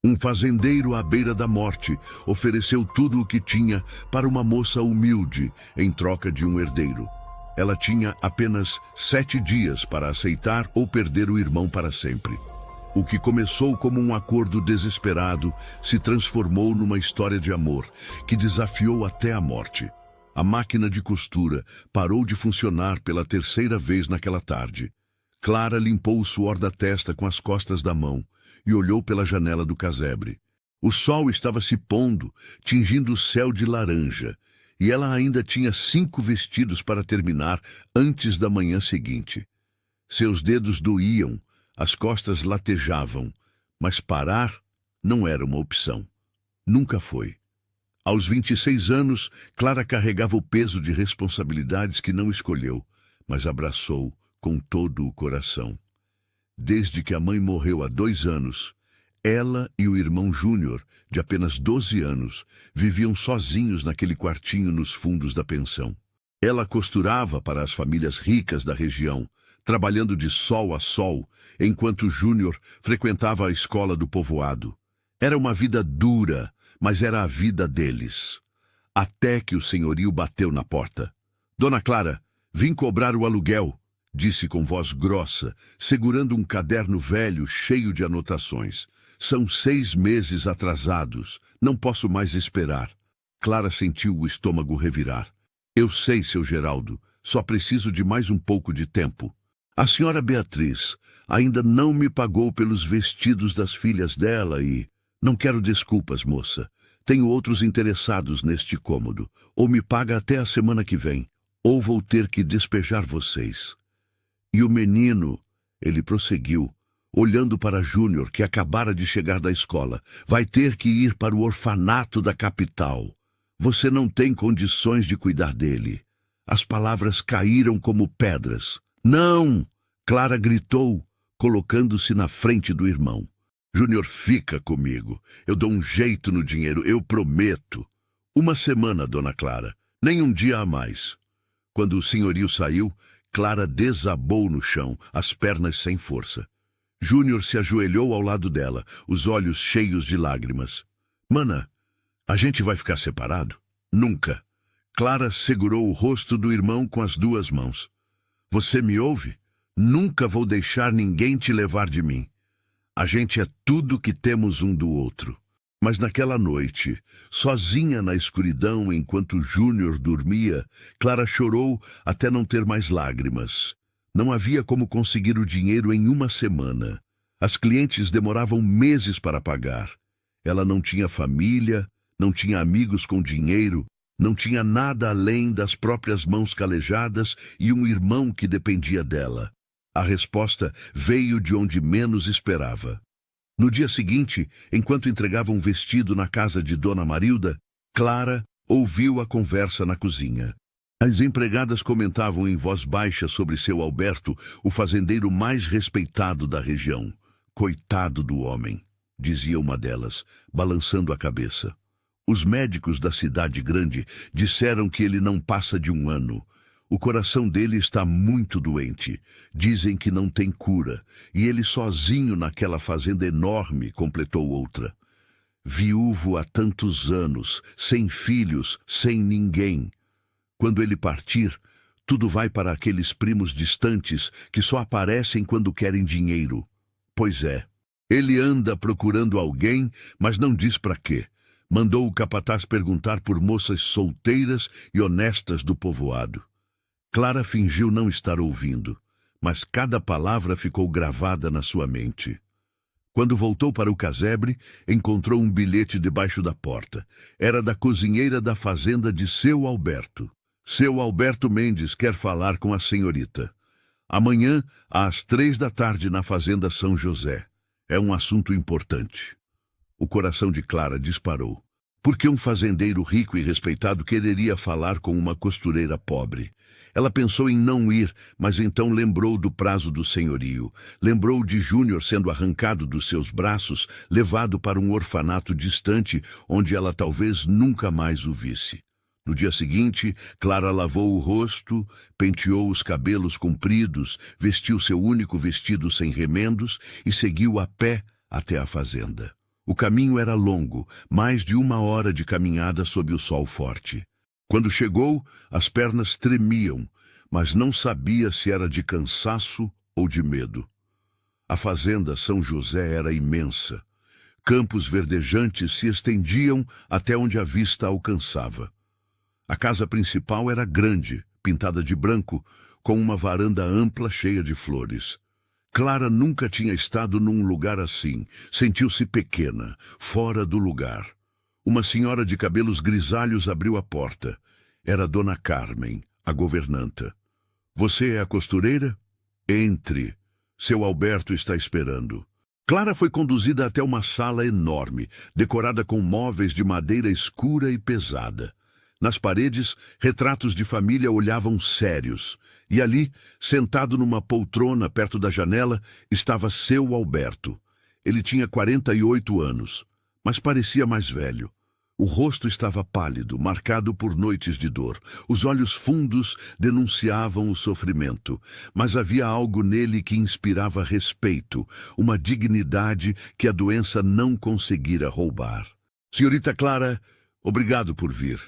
Um fazendeiro à beira da morte ofereceu tudo o que tinha para uma moça humilde em troca de um herdeiro. Ela tinha apenas 7 dias para aceitar ou perder o irmão para sempre. O que começou como um acordo desesperado se transformou numa história de amor que desafiou até a morte. A máquina de costura parou de funcionar pela 3ª vez naquela tarde. Clara limpou o suor da testa com as costas da mão e olhou pela janela do casebre. O sol estava se pondo, tingindo o céu de laranja, e ela ainda tinha 5 vestidos para terminar antes da manhã seguinte. Seus dedos doíam, as costas latejavam, mas parar não era uma opção. Nunca foi. Aos 26 anos, Clara carregava o peso de responsabilidades que não escolheu, mas abraçou com todo o coração. Desde que a mãe morreu há 2 anos, ela e o irmão Júnior, de apenas 12 anos, viviam sozinhos naquele quartinho nos fundos da pensão. Ela costurava para as famílias ricas da região, trabalhando de sol a sol, enquanto Júnior frequentava a escola do povoado. Era uma vida dura, mas era a vida deles. Até que o senhorio bateu na porta. "Dona Clara, vim cobrar o aluguel", disse com voz grossa, segurando um caderno velho cheio de anotações. "São 6 meses atrasados. Não posso mais esperar." Clara sentiu o estômago revirar. "Eu sei, seu Geraldo. Só preciso de mais um pouco de tempo. A senhora Beatriz ainda não me pagou pelos vestidos das filhas dela e... Não quero desculpas, moça. Tenho outros interessados neste cômodo. Ou me paga até a semana que vem, ou vou ter que despejar vocês." E o menino, ele prosseguiu, olhando para Júnior, que acabara de chegar da escola, "vai ter que ir para o orfanato da capital. Você não tem condições de cuidar dele." As palavras caíram como pedras. "Não!" Clara gritou, colocando-se na frente do irmão. "Júnior, fica comigo. Eu dou um jeito no dinheiro, eu prometo." "Uma semana, dona Clara. Nem um dia a mais." Quando o senhorio saiu, Clara desabou no chão, as pernas sem força. Júnior se ajoelhou ao lado dela, os olhos cheios de lágrimas. "Mana, a gente vai ficar separado?" "Nunca." Clara segurou o rosto do irmão com as 2 mãos. "Você me ouve? Nunca vou deixar ninguém te levar de mim. A gente é tudo que temos um do outro." Mas naquela noite, sozinha na escuridão enquanto Júnior dormia, Clara chorou até não ter mais lágrimas. Não havia como conseguir o dinheiro em uma semana. As clientes demoravam meses para pagar. Ela não tinha família, não tinha amigos com dinheiro, não tinha nada além das próprias mãos calejadas e um irmão que dependia dela. A resposta veio de onde menos esperava. No dia seguinte, enquanto entregava um vestido na casa de Dona Marilda, Clara ouviu a conversa na cozinha. As empregadas comentavam em voz baixa sobre seu Alberto, o fazendeiro mais respeitado da região. "Coitado do homem", dizia uma delas, balançando a cabeça. "Os médicos da cidade grande disseram que ele não passa de 1 ano. O coração dele está muito doente. Dizem que não tem cura. E ele sozinho naquela fazenda enorme", completou outra. "Viúvo há tantos anos, sem filhos, sem ninguém. Quando ele partir, tudo vai para aqueles primos distantes que só aparecem quando querem dinheiro." "Pois é. Ele anda procurando alguém, mas não diz para quê. Mandou o capataz perguntar por moças solteiras e honestas do povoado." Clara fingiu não estar ouvindo, mas cada palavra ficou gravada na sua mente. Quando voltou para o casebre, encontrou um bilhete debaixo da porta. Era da cozinheira da fazenda de seu Alberto. "Seu Alberto Mendes quer falar com a senhorita. Amanhã, às 3 da tarde, na fazenda São José. É um assunto importante." O coração de Clara disparou. Por que um fazendeiro rico e respeitado quereria falar com uma costureira pobre? Ela pensou em não ir, mas então lembrou do prazo do senhorio. Lembrou de Júnior sendo arrancado dos seus braços, levado para um orfanato distante, onde ela talvez nunca mais o visse. No dia seguinte, Clara lavou o rosto, penteou os cabelos compridos, vestiu seu único vestido sem remendos e seguiu a pé até a fazenda. O caminho era longo, mais de 1 hora de caminhada sob o sol forte. Quando chegou, as pernas tremiam, mas não sabia se era de cansaço ou de medo. A fazenda São José era imensa. Campos verdejantes se estendiam até onde a vista alcançava. A casa principal era grande, pintada de branco, com uma varanda ampla cheia de flores. Clara nunca tinha estado num lugar assim. Sentiu-se pequena, fora do lugar. Uma senhora de cabelos grisalhos abriu a porta. Era Dona Carmen, a governanta. Você é a costureira? Entre. Seu Alberto está esperando. Clara foi conduzida até uma sala enorme, decorada com móveis de madeira escura e pesada. Nas paredes, retratos de família olhavam sérios. E ali, sentado numa poltrona perto da janela, estava seu Alberto. Ele tinha 48 anos, mas parecia mais velho. O rosto estava pálido, marcado por noites de dor. Os olhos fundos denunciavam o sofrimento, mas havia algo nele que inspirava respeito, uma dignidade que a doença não conseguira roubar. Senhorita Clara, obrigado por vir.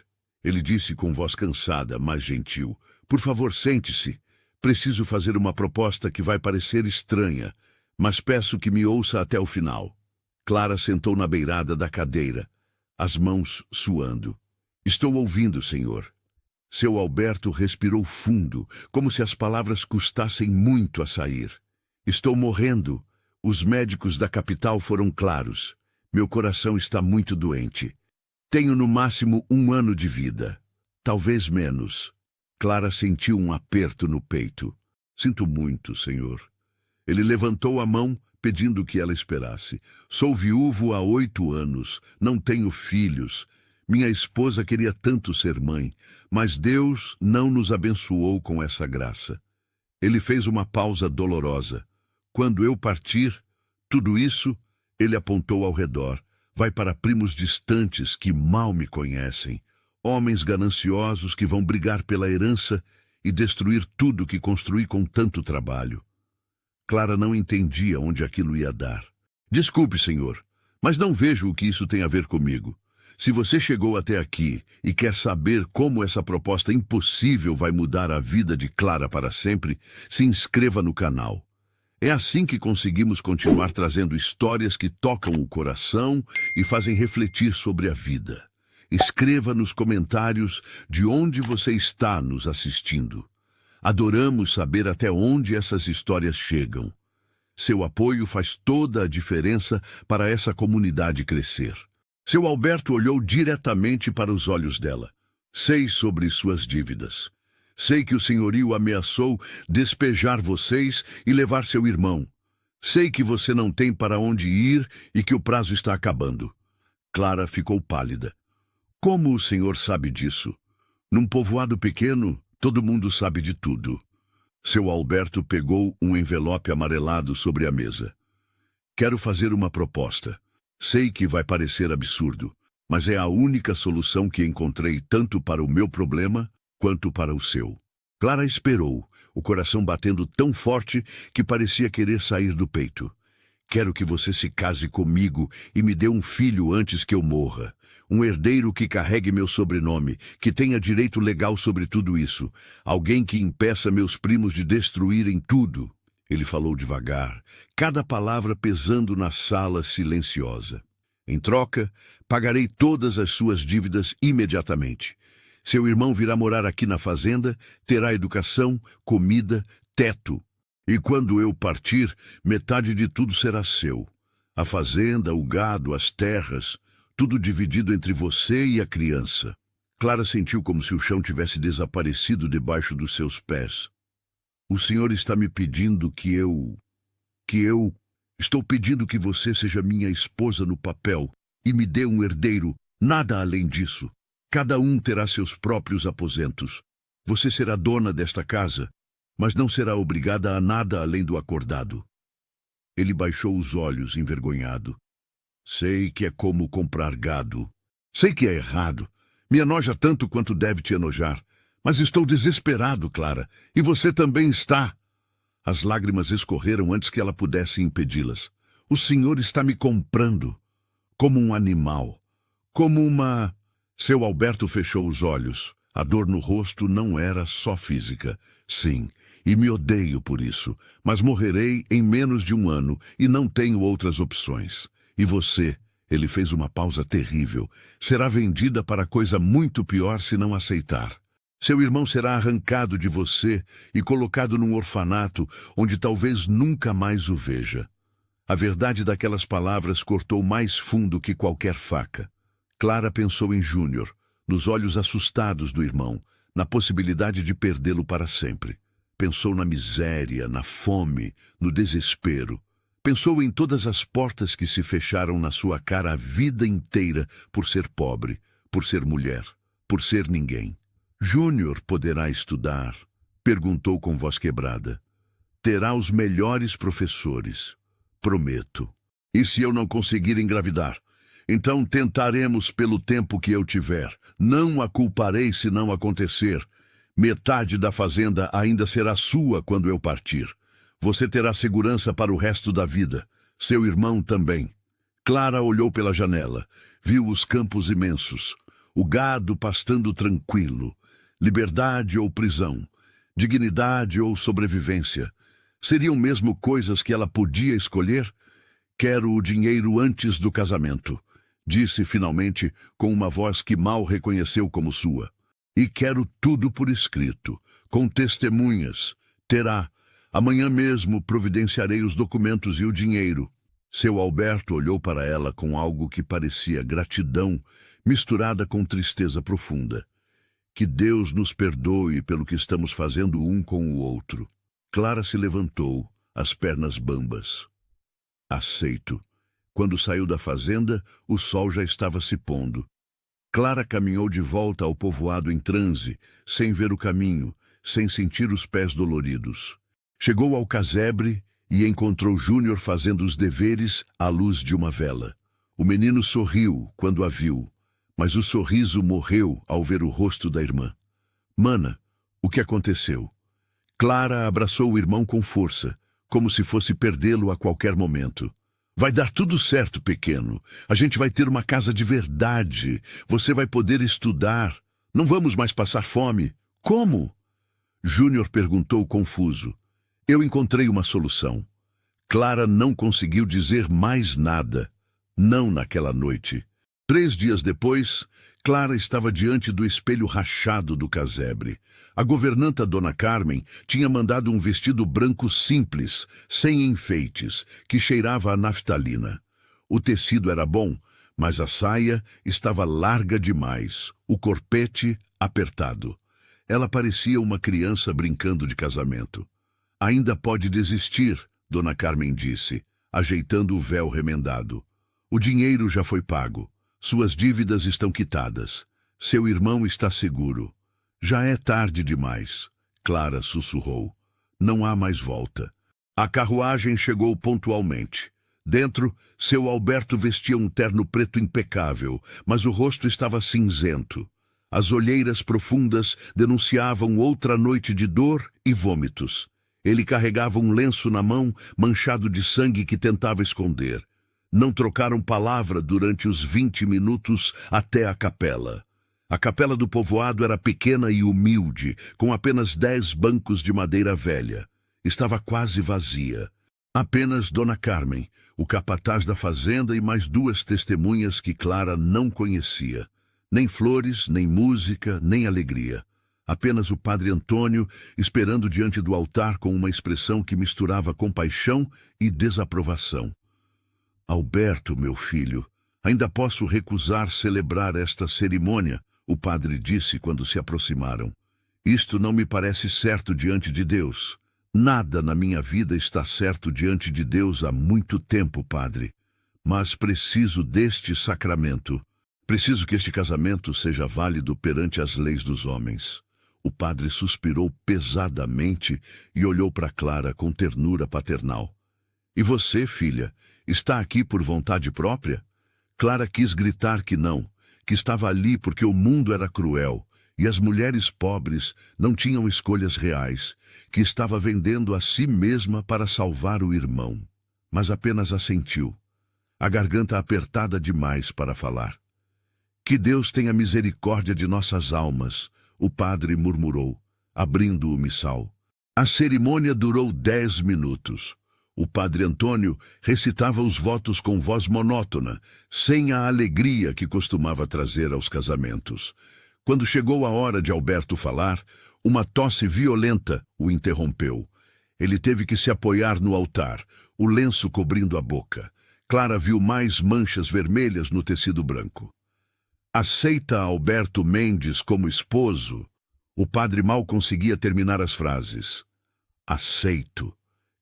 Ele disse com voz cansada, mas gentil. Por favor, sente-se. Preciso fazer uma proposta que vai parecer estranha, mas peço que me ouça até o final. Clara sentou na beirada da cadeira, as mãos suando. Estou ouvindo, senhor. Seu Alberto respirou fundo, como se as palavras custassem muito a sair. Estou morrendo. Os médicos da capital foram claros. Meu coração está muito doente. Tenho no máximo 1 ano de vida. Talvez menos. Clara sentiu um aperto no peito. Sinto muito, senhor. Ele levantou a mão, pedindo que ela esperasse. Sou viúvo há 8 anos. Não tenho filhos. Minha esposa queria tanto ser mãe, mas Deus não nos abençoou com essa graça. Ele fez uma pausa dolorosa. Quando eu partir, tudo isso, ele apontou ao redor. Vai para primos distantes que mal me conhecem. Homens gananciosos que vão brigar pela herança e destruir tudo que construí com tanto trabalho. Clara não entendia onde aquilo ia dar. Desculpe, senhor, mas não vejo o que isso tem a ver comigo. Se você chegou até aqui e quer saber como essa proposta impossível vai mudar a vida de Clara para sempre, se inscreva no canal. É assim que conseguimos continuar trazendo histórias que tocam o coração e fazem refletir sobre a vida. Escreva nos comentários de onde você está nos assistindo. Adoramos saber até onde essas histórias chegam. Seu apoio faz toda a diferença para essa comunidade crescer. Seu Alberto olhou diretamente para os olhos dela. Sei sobre suas dívidas. Sei que o senhorio ameaçou despejar vocês e levar seu irmão. Sei que você não tem para onde ir e que o prazo está acabando. Clara ficou pálida. Como o senhor sabe disso? Num povoado pequeno, todo mundo sabe de tudo. Seu Alberto pegou um envelope amarelado sobre a mesa. Quero fazer uma proposta. Sei que vai parecer absurdo, mas é a única solução que encontrei tanto para o meu problema quanto para o seu. Clara esperou, o coração batendo tão forte que parecia querer sair do peito. Quero que você se case comigo e me dê um filho antes que eu morra. Um herdeiro que carregue meu sobrenome, que tenha direito legal sobre tudo isso. Alguém que impeça meus primos de destruírem tudo. Ele falou devagar, cada palavra pesando na sala silenciosa. Em troca, pagarei todas as suas dívidas imediatamente. Seu irmão virá morar aqui na fazenda, terá educação, comida, teto. E quando eu partir, metade de tudo será seu. A fazenda, o gado, as terras, tudo dividido entre você e a criança. Clara sentiu como se o chão tivesse desaparecido debaixo dos seus pés. O senhor está me pedindo que eu... Estou pedindo que você seja minha esposa no papel e me dê um herdeiro, nada além disso. Cada um terá seus próprios aposentos. Você será dona desta casa, mas não será obrigada a nada além do acordado. Ele baixou os olhos, envergonhado. Sei que é como comprar gado. Sei que é errado. Me enoja tanto quanto deve te enojar. Mas estou desesperado, Clara. E você também está. As lágrimas escorreram antes que ela pudesse impedi-las. O senhor está me comprando. como um animal, como uma... Seu Alberto fechou os olhos. A dor no rosto não era só física. Sim, e me odeio por isso, mas morrerei em menos de 1 ano e não tenho outras opções. E você, ele fez uma pausa terrível, será vendida para coisa muito pior se não aceitar. Seu irmão será arrancado de você e colocado num orfanato onde talvez nunca mais o veja. A verdade daquelas palavras cortou mais fundo que qualquer faca. Clara pensou em Júnior, nos olhos assustados do irmão, na possibilidade de perdê-lo para sempre. Pensou na miséria, na fome, no desespero. Pensou em todas as portas que se fecharam na sua cara a vida inteira por ser pobre, por ser mulher, por ser ninguém. Júnior poderá estudar? Perguntou com voz quebrada. Terá os melhores professores. Prometo. E se eu não conseguir engravidar? Então tentaremos pelo tempo que eu tiver. Não a culparei se não acontecer. Metade da fazenda ainda será sua quando eu partir. Você terá segurança para o resto da vida. Seu irmão também. Clara olhou pela janela. Viu os campos imensos. O gado pastando tranquilo. Liberdade ou prisão. Dignidade ou sobrevivência. Seriam mesmo coisas que ela podia escolher? Quero o dinheiro antes do casamento, disse finalmente com uma voz que mal reconheceu como sua. E quero tudo por escrito, com testemunhas. Terá. Amanhã mesmo providenciarei os documentos e o dinheiro. Seu Alberto olhou para ela com algo que parecia gratidão, misturada com tristeza profunda. Que Deus nos perdoe pelo que estamos fazendo um com o outro. Clara se levantou, as pernas bambas. Aceito. Quando saiu da fazenda, o sol já estava se pondo. Clara caminhou de volta ao povoado em transe, sem ver o caminho, sem sentir os pés doloridos. Chegou ao casebre e encontrou Júnior fazendo os deveres à luz de uma vela. O menino sorriu quando a viu, mas o sorriso morreu ao ver o rosto da irmã. Mana, o que aconteceu? Clara abraçou o irmão com força, como se fosse perdê-lo a qualquer momento. Vai dar tudo certo, pequeno. A gente vai ter uma casa de verdade. Você vai poder estudar. Não vamos mais passar fome. Como? Júnior perguntou confuso. Eu encontrei uma solução. Clara não conseguiu dizer mais nada. Não naquela noite. 3 dias depois, Clara estava diante do espelho rachado do casebre. A governanta Dona Carmen tinha mandado um vestido branco simples, sem enfeites, que cheirava a naftalina. O tecido era bom, mas a saia estava larga demais, o corpete apertado. Ela parecia uma criança brincando de casamento. Ainda pode desistir, Dona Carmen disse, ajeitando o véu remendado. O dinheiro já foi pago. Suas dívidas estão quitadas. Seu irmão está seguro. Já é tarde demais, Clara sussurrou. Não há mais volta. A carruagem chegou pontualmente. Dentro, seu Alberto vestia um terno preto impecável, mas o rosto estava cinzento. As olheiras profundas denunciavam outra noite de dor e vômitos. Ele carregava um lenço na mão, manchado de sangue que tentava esconder. Não trocaram palavra durante os 20 minutos até a capela. A capela do povoado era pequena e humilde, com apenas 10 bancos de madeira velha. Estava quase vazia. Apenas Dona Carmen, o capataz da fazenda e mais 2 testemunhas que Clara não conhecia. Nem flores, nem música, nem alegria. Apenas o padre Antônio esperando diante do altar com uma expressão que misturava compaixão e desaprovação. Alberto, meu filho, ainda posso recusar celebrar esta cerimônia, o padre disse quando se aproximaram. Isto não me parece certo diante de Deus. Nada na minha vida está certo diante de Deus há muito tempo, padre. Mas preciso deste sacramento. Preciso que este casamento seja válido perante as leis dos homens. O padre suspirou pesadamente e olhou para Clara com ternura paternal. E você, filha, está aqui por vontade própria? Clara quis gritar que não, que estava ali porque o mundo era cruel e as mulheres pobres não tinham escolhas reais, que estava vendendo a si mesma para salvar o irmão. Mas apenas assentiu. a garganta apertada demais para falar. Que Deus tenha misericórdia de nossas almas, o padre murmurou, abrindo o missal. A cerimônia durou 10 minutos. O padre Antônio recitava os votos com voz monótona, sem a alegria que costumava trazer aos casamentos. Quando chegou a hora de Alberto falar, uma tosse violenta o interrompeu. Ele teve que se apoiar no altar, o lenço cobrindo a boca. Clara viu mais manchas vermelhas no tecido branco. Aceita Alberto Mendes como esposo? O padre mal conseguia terminar as frases. Aceito.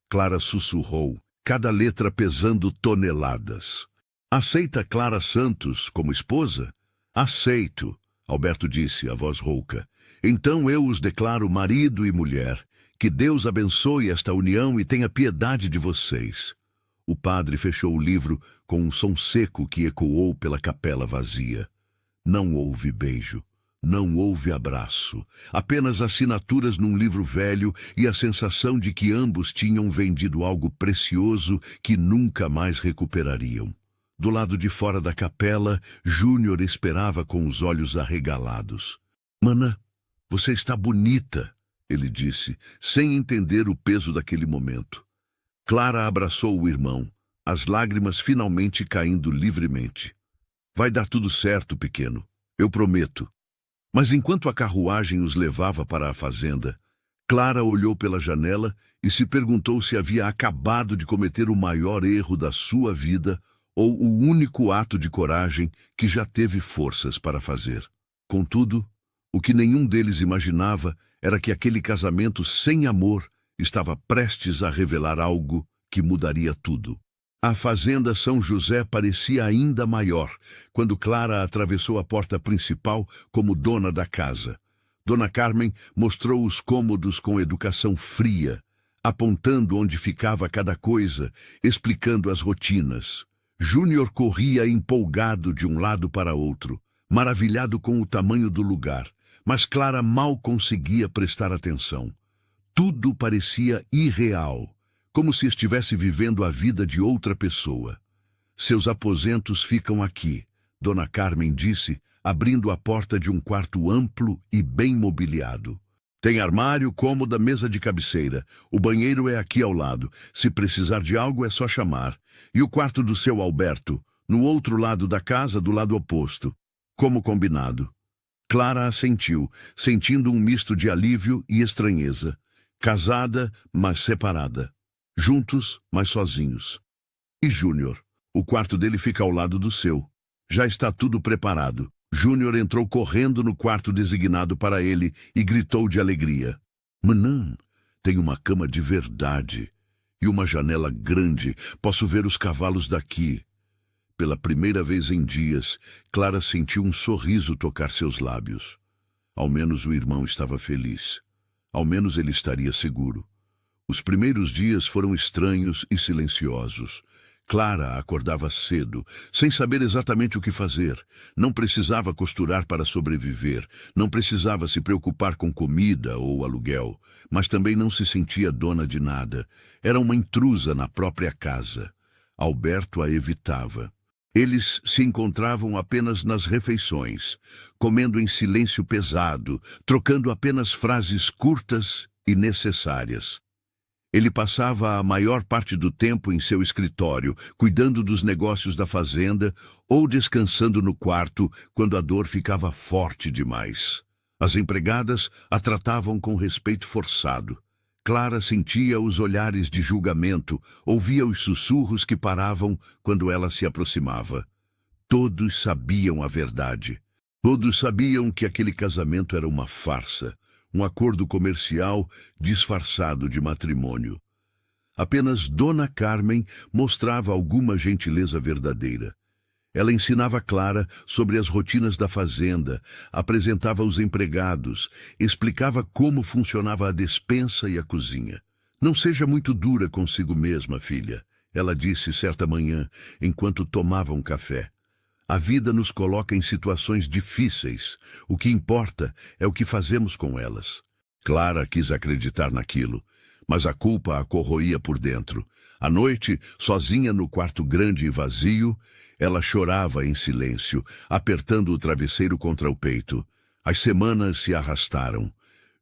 Clara sussurrou, cada letra pesando toneladas. Aceita Clara Santos como esposa? Aceito, Alberto disse, a voz rouca. Então eu os declaro marido e mulher. Que Deus abençoe esta união e tenha piedade de vocês. O padre fechou o livro com um som seco que ecoou pela capela vazia. Não houve beijo. Não houve abraço, apenas assinaturas num livro velho e a sensação de que ambos tinham vendido algo precioso que nunca mais recuperariam. Do lado de fora da capela, Júnior esperava com os olhos arregalados. Mana, você está bonita, ele disse, sem entender o peso daquele momento. Clara abraçou o irmão, as lágrimas finalmente caindo livremente. Vai dar tudo certo, pequeno, eu prometo. Mas enquanto a carruagem os levava para a fazenda, Clara olhou pela janela e se perguntou se havia acabado de cometer o maior erro da sua vida ou o único ato de coragem que já teve forças para fazer. Contudo, o que nenhum deles imaginava era que aquele casamento sem amor estava prestes a revelar algo que mudaria tudo. A fazenda São José parecia ainda maior quando Clara atravessou a porta principal como dona da casa. Dona Carmen mostrou os cômodos com educação fria, apontando onde ficava cada coisa, explicando as rotinas. Júnior corria empolgado de um lado para outro, maravilhado com o tamanho do lugar, mas Clara mal conseguia prestar atenção. Tudo parecia irreal, como se estivesse vivendo a vida de outra pessoa. Seus aposentos ficam aqui, Dona Carmen disse, abrindo a porta de um quarto amplo e bem mobiliado. Tem armário, cômoda, mesa de cabeceira. O banheiro é aqui ao lado. Se precisar de algo é só chamar. E o quarto do seu Alberto, no outro lado da casa, do lado oposto. Como combinado. Clara assentiu, sentindo um misto de alívio e estranheza. Casada, mas separada. Juntos, mas sozinhos. E Júnior? O quarto dele fica ao lado do seu. Já está tudo preparado. Júnior entrou correndo no quarto designado para ele e gritou de alegria. Manã, tem uma cama de verdade. E uma janela grande. Posso ver os cavalos daqui. Pela primeira vez em dias, Clara sentiu um sorriso tocar seus lábios. Ao menos o irmão estava feliz. Ao menos ele estaria seguro. Os primeiros dias foram estranhos e silenciosos. Clara acordava cedo, sem saber exatamente o que fazer. Não precisava costurar para sobreviver, não precisava se preocupar com comida ou aluguel, mas também não se sentia dona de nada. Era uma intrusa na própria casa. Alberto a evitava. Eles se encontravam apenas nas refeições, comendo em silêncio pesado, trocando apenas frases curtas e necessárias. Ele passava a maior parte do tempo em seu escritório, cuidando dos negócios da fazenda ou descansando no quarto quando a dor ficava forte demais. As empregadas a tratavam com respeito forçado. Clara sentia os olhares de julgamento, ouvia os sussurros que paravam quando ela se aproximava. Todos sabiam a verdade. Todos sabiam que aquele casamento era uma farsa. Um acordo comercial disfarçado de matrimônio. Apenas Dona Carmen mostrava alguma gentileza verdadeira. Ela ensinava Clara sobre as rotinas da fazenda, apresentava os empregados, explicava como funcionava a despensa e a cozinha. Não seja muito dura consigo mesma, filha, ela disse certa manhã, enquanto tomavam café. A vida nos coloca em situações difíceis. O que importa é o que fazemos com elas. Clara quis acreditar naquilo, mas a culpa a corroía por dentro. À noite, sozinha no quarto grande e vazio, ela chorava em silêncio, apertando o travesseiro contra o peito. As semanas se arrastaram.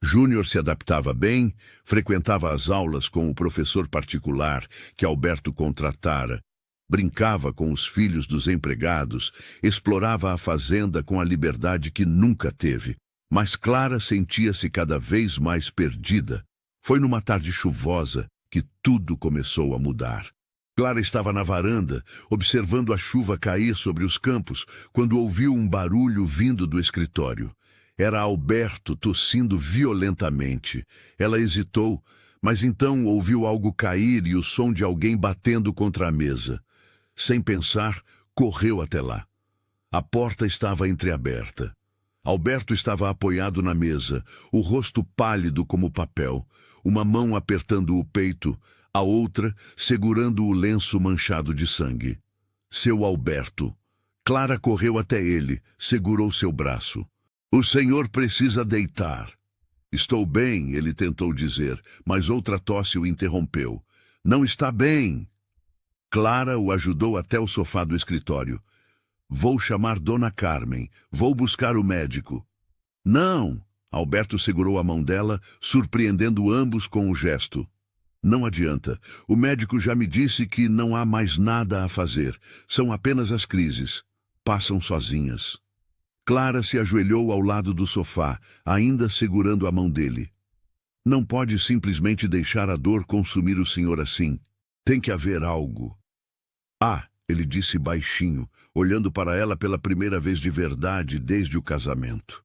Júnior se adaptava bem, frequentava as aulas com o professor particular que Alberto contratara, brincava com os filhos dos empregados, explorava a fazenda com a liberdade que nunca teve. Mas Clara sentia-se cada vez mais perdida. Foi numa tarde chuvosa que tudo começou a mudar. Clara estava na varanda, observando a chuva cair sobre os campos, quando ouviu um barulho vindo do escritório. Era Alberto tossindo violentamente. Ela hesitou, mas então ouviu algo cair e o som de alguém batendo contra a mesa. Sem pensar, correu até lá. A porta estava entreaberta. Alberto estava apoiado na mesa, o rosto pálido como papel, uma mão apertando o peito, a outra segurando o lenço manchado de sangue. Seu Alberto. Clara correu até ele, segurou seu braço. O senhor precisa deitar. Estou bem, ele tentou dizer, mas outra tosse o interrompeu. Não está bem. Clara o ajudou até o sofá do escritório. Vou chamar Dona Carmen. Vou buscar o médico. Não! Alberto segurou a mão dela, surpreendendo ambos com o gesto. Não adianta. O médico já me disse que não há mais nada a fazer. São apenas as crises. Passam sozinhas. Clara se ajoelhou ao lado do sofá, ainda segurando a mão dele. Não pode simplesmente deixar a dor consumir o senhor assim. Tem que haver algo. Ah, ele disse baixinho, olhando para ela pela primeira vez de verdade desde o casamento.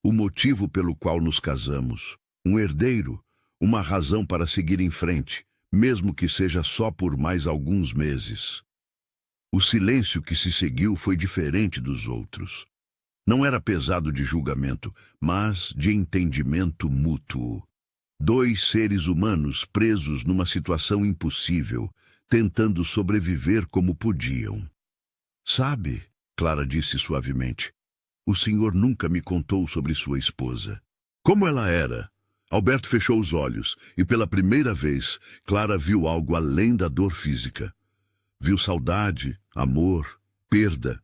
O motivo pelo qual nos casamos. Um herdeiro, uma razão para seguir em frente, mesmo que seja só por mais alguns meses. O silêncio que se seguiu foi diferente dos outros. Não era pesado de julgamento, mas de entendimento mútuo. Dois seres humanos presos numa situação impossível, tentando sobreviver como podiam. Sabe, Clara disse suavemente, o senhor nunca me contou sobre sua esposa. Como ela era? Alberto fechou os olhos e pela primeira vez Clara viu algo além da dor física. Viu saudade, amor, perda.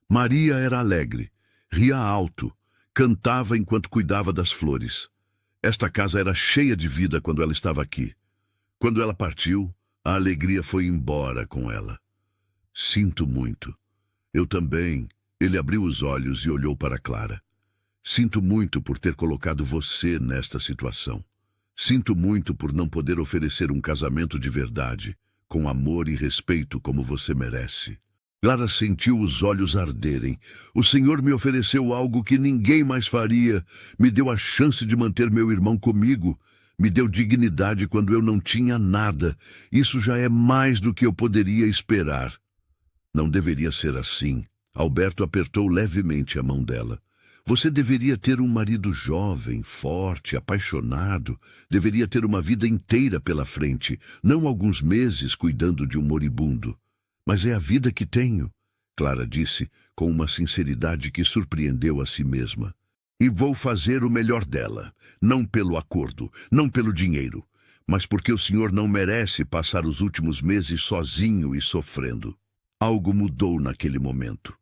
Maria era alegre, ria alto, cantava enquanto cuidava das flores. Esta casa era cheia de vida quando ela estava aqui. Quando ela partiu, a alegria foi embora com ela. Sinto muito. Eu também. Ele abriu os olhos e olhou para Clara. Sinto muito por ter colocado você nesta situação. Sinto muito por não poder oferecer um casamento de verdade, com amor e respeito como você merece. Clara sentiu os olhos arderem. O senhor me ofereceu algo que ninguém mais faria. Me deu a chance de manter meu irmão comigo. Me deu dignidade quando eu não tinha nada. Isso já é mais do que eu poderia esperar. Não deveria ser assim. Alberto apertou levemente a mão dela. Você deveria ter um marido jovem, forte, apaixonado. Deveria ter uma vida inteira pela frente, não alguns meses cuidando de um moribundo. Mas é a vida que tenho, Clara disse, com uma sinceridade que surpreendeu a si mesma. E vou fazer o melhor dela, não pelo acordo, não pelo dinheiro, mas porque o senhor não merece passar os últimos meses sozinho e sofrendo. Algo mudou naquele momento.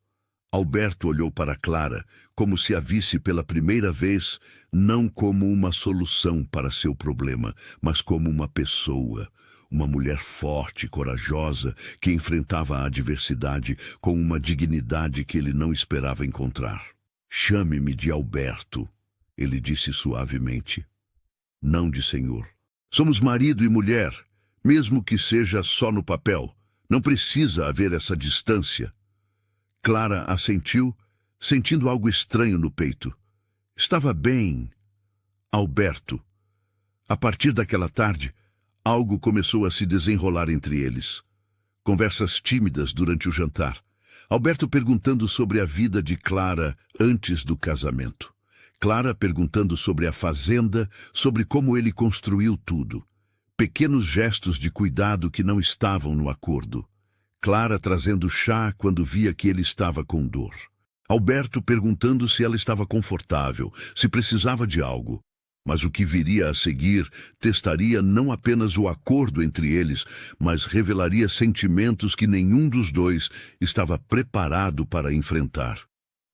Alberto olhou para Clara como se a visse pela primeira vez, não como uma solução para seu problema, mas como uma pessoa, uma mulher forte e corajosa que enfrentava a adversidade com uma dignidade que ele não esperava encontrar. Chame-me de Alberto, ele disse suavemente. Não de senhor. Somos marido e mulher, mesmo que seja só no papel. Não precisa haver essa distância. Clara assentiu, sentindo algo estranho no peito. Estava bem, Alberto. A partir daquela tarde, algo começou a se desenrolar entre eles. Conversas tímidas durante o jantar. Alberto perguntando sobre a vida de Clara antes do casamento. Clara perguntando sobre a fazenda, sobre como ele construiu tudo. Pequenos gestos de cuidado que não estavam no acordo. Clara trazendo chá quando via que ele estava com dor. Alberto perguntando se ela estava confortável, se precisava de algo. Mas o que viria a seguir testaria não apenas o acordo entre eles, mas revelaria sentimentos que nenhum dos dois estava preparado para enfrentar.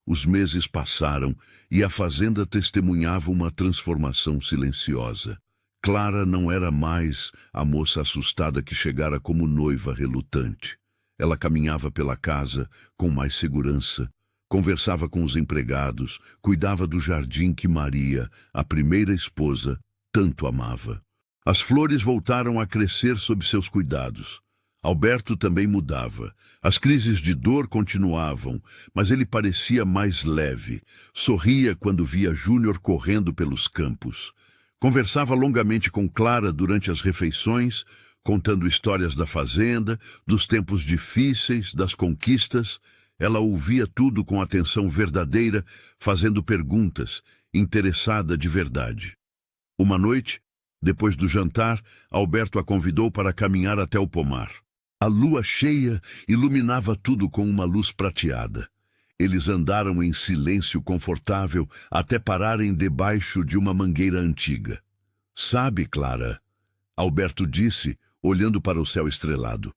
Os meses passaram e a fazenda testemunhava uma transformação silenciosa. Clara não era mais a moça assustada que chegara como noiva relutante. Ela caminhava pela casa com mais segurança, conversava com os empregados, cuidava do jardim que Maria, a primeira esposa, tanto amava. As flores voltaram a crescer sob seus cuidados. Alberto também mudava. As crises de dor continuavam, mas ele parecia mais leve. Sorria quando via Júnior correndo pelos campos. Conversava longamente com Clara durante as refeições, contando histórias da fazenda, dos tempos difíceis, das conquistas. Ela ouvia tudo com atenção verdadeira, fazendo perguntas, interessada de verdade. Uma noite, depois do jantar, Alberto a convidou para caminhar até o pomar. A lua cheia iluminava tudo com uma luz prateada. Eles andaram em silêncio confortável até pararem debaixo de uma mangueira antiga. "Sabe, Clara", Alberto disse, olhando para o céu estrelado,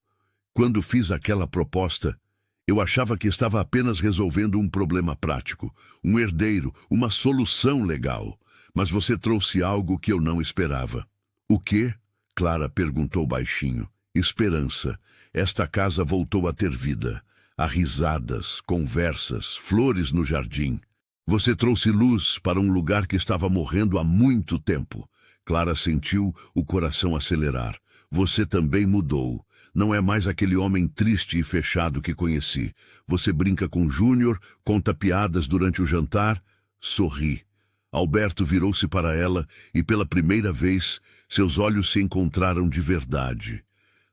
"quando fiz aquela proposta, eu achava que estava apenas resolvendo um problema prático, um herdeiro, uma solução legal. Mas você trouxe algo que eu não esperava." "O quê?" Clara perguntou baixinho. "Esperança. Esta casa voltou a ter vida. Há risadas, conversas, flores no jardim. Você trouxe luz para um lugar que estava morrendo há muito tempo." Clara sentiu o coração acelerar. "Você também mudou. Não é mais aquele homem triste e fechado que conheci. Você brinca com Júnior, conta piadas durante o jantar, sorri." Alberto virou-se para ela e, pela primeira vez, seus olhos se encontraram de verdade.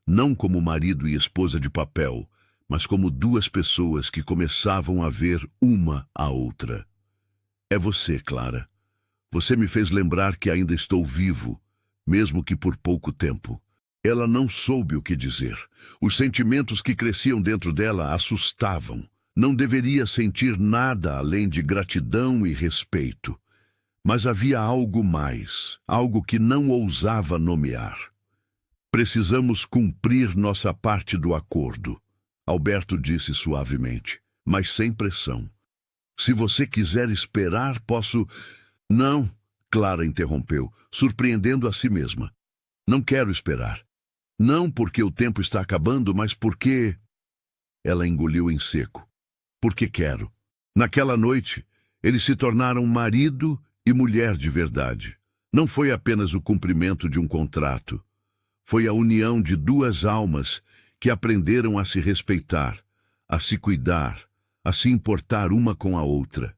Não como marido e esposa de papel, mas como duas pessoas que começavam a ver uma a outra. "É você, Clara. Você me fez lembrar que ainda estou vivo, mesmo que por pouco tempo." Ela não soube o que dizer. Os sentimentos que cresciam dentro dela assustavam. Não deveria sentir nada além de gratidão e respeito. Mas havia algo mais, algo que não ousava nomear. "Precisamos cumprir nossa parte do acordo", Alberto disse suavemente, mas sem pressão. "Se você quiser esperar, posso..." "Não", Clara interrompeu, surpreendendo a si mesma. "Não quero esperar. Não porque o tempo está acabando, mas porque..." Ela engoliu em seco. "Porque quero." Naquela noite, eles se tornaram marido e mulher de verdade. Não foi apenas o cumprimento de um contrato. Foi a união de duas almas que aprenderam a se respeitar, a se cuidar, a se importar uma com a outra.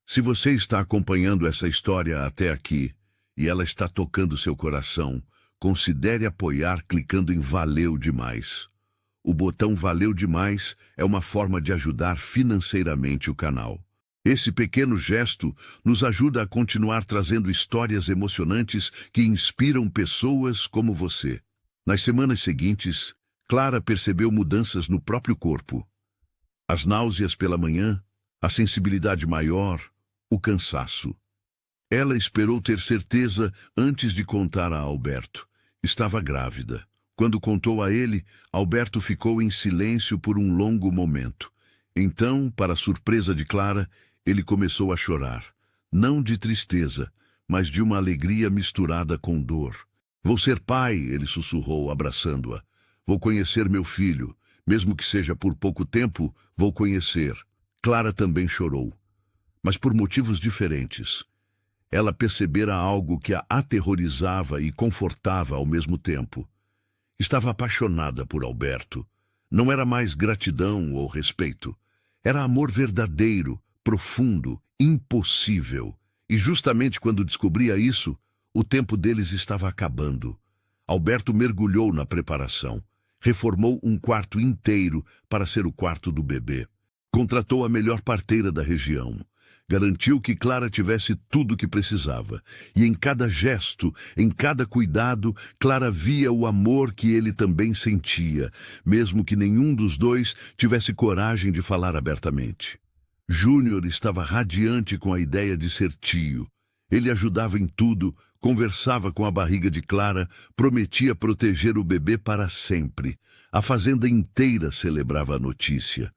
Se você está acompanhando essa história até aqui e ela está tocando seu coração, considere apoiar clicando em Valeu Demais. O botão Valeu Demais é uma forma de ajudar financeiramente o canal. Esse pequeno gesto nos ajuda a continuar trazendo histórias emocionantes que inspiram pessoas como você. Nas semanas seguintes, Clara percebeu mudanças no próprio corpo. As náuseas pela manhã, a sensibilidade maior, o cansaço. Ela esperou ter certeza antes de contar a Alberto. Estava grávida. Quando contou a ele, Alberto ficou em silêncio por um longo momento. Então, para a surpresa de Clara, ele começou a chorar. Não de tristeza, mas de uma alegria misturada com dor. "Vou ser pai", ele sussurrou, abraçando-a. "Vou conhecer meu filho. Mesmo que seja por pouco tempo, vou conhecer." Clara também chorou, mas por motivos diferentes. Ela percebera algo que a aterrorizava e confortava ao mesmo tempo. Estava apaixonada por Alberto. Não era mais gratidão ou respeito. Era amor verdadeiro, profundo, impossível. E justamente quando descobria isso, o tempo deles estava acabando. Alberto mergulhou na preparação. Reformou um quarto inteiro para ser o quarto do bebê. Contratou a melhor parteira da região. Garantiu que Clara tivesse tudo o que precisava. E em cada gesto, em cada cuidado, Clara via o amor que ele também sentia, mesmo que nenhum dos dois tivesse coragem de falar abertamente. Júnior estava radiante com a ideia de ser tio. Ele ajudava em tudo, conversava com a barriga de Clara, prometia proteger o bebê para sempre. A fazenda inteira celebrava a notícia.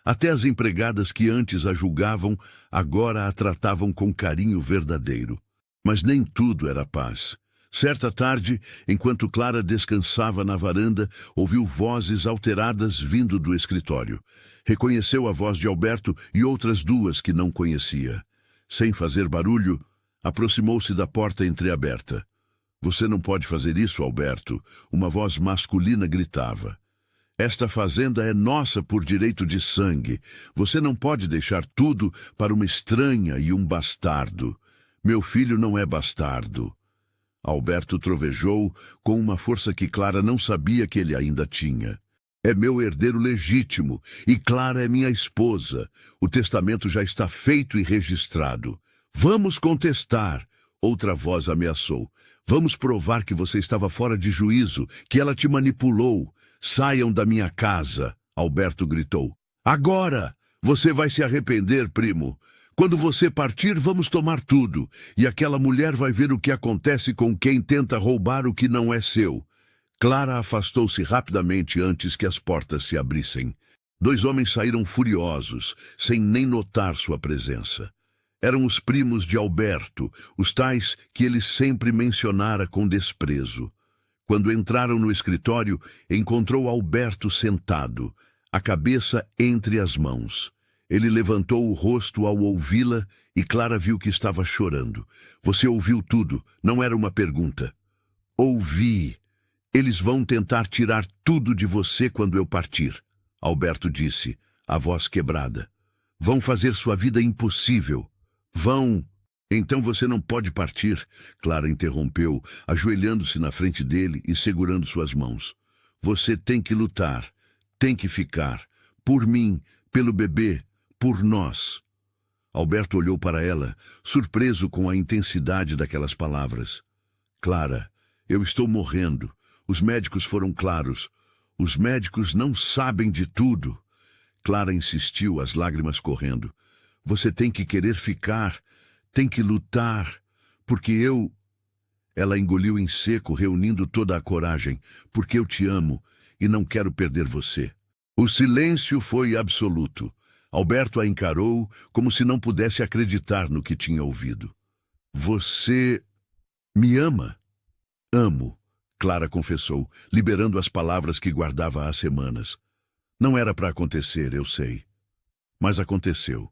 Até as empregadas que antes a julgavam, agora a tratavam com carinho verdadeiro. Mas nem tudo era paz. Certa tarde, enquanto Clara descansava na varanda, ouviu vozes alteradas vindo do escritório. Reconheceu a voz de Alberto e outras duas que não conhecia. Sem fazer barulho, aproximou-se da porta entreaberta. "Você não pode fazer isso, Alberto", uma voz masculina gritava. "Esta fazenda é nossa por direito de sangue. Você não pode deixar tudo para uma estranha e um bastardo. Meu filho não é bastardo." Alberto trovejou com uma força que Clara não sabia que ele ainda tinha. "É meu herdeiro legítimo e Clara é minha esposa. O testamento já está feito e registrado. Vamos contestar." Outra voz ameaçou. "Vamos provar que você estava fora de juízo, que ela te manipulou. Saiam da minha casa." Alberto gritou. "Agora! Você vai se arrepender, primo. Quando você partir, vamos tomar tudo, e aquela mulher vai ver o que acontece com quem tenta roubar o que não é seu." Clara afastou-se rapidamente antes que as portas se abrissem. Dois homens saíram furiosos, sem nem notar sua presença. Eram os primos de Alberto, os tais que ele sempre mencionara com desprezo. Quando entraram no escritório, encontrou Alberto sentado, a cabeça entre as mãos. Ele levantou o rosto ao ouvi-la e Clara viu que estava chorando. "Você ouviu tudo, não era uma pergunta." "Ouvi. Eles vão tentar tirar tudo de você quando eu partir", Alberto disse, a voz quebrada. "Vão fazer sua vida impossível. Vão." "Então você não pode partir", Clara interrompeu, ajoelhando-se na frente dele e segurando suas mãos. "Você tem que lutar, tem que ficar, por mim, pelo bebê, por nós." Alberto olhou para ela, surpreso com a intensidade daquelas palavras. "Clara, eu estou morrendo. Os médicos foram claros. Os médicos não sabem de tudo." Clara insistiu, as lágrimas correndo. "Você tem que querer ficar, tem que lutar, porque eu..." Ela engoliu em seco, reunindo toda a coragem. "Porque eu te amo e não quero perder você." O silêncio foi absoluto. Alberto a encarou como se não pudesse acreditar no que tinha ouvido. "Você me ama?" "Amo", Clara confessou, liberando as palavras que guardava há semanas. "Não era para acontecer, eu sei. Mas aconteceu.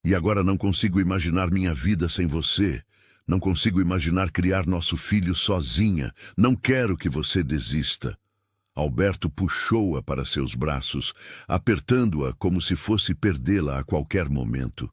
E agora não consigo imaginar minha vida sem você. Não consigo imaginar criar nosso filho sozinha. Não quero que você desista." Alberto puxou-a para seus braços, apertando-a como se fosse perdê-la a qualquer momento.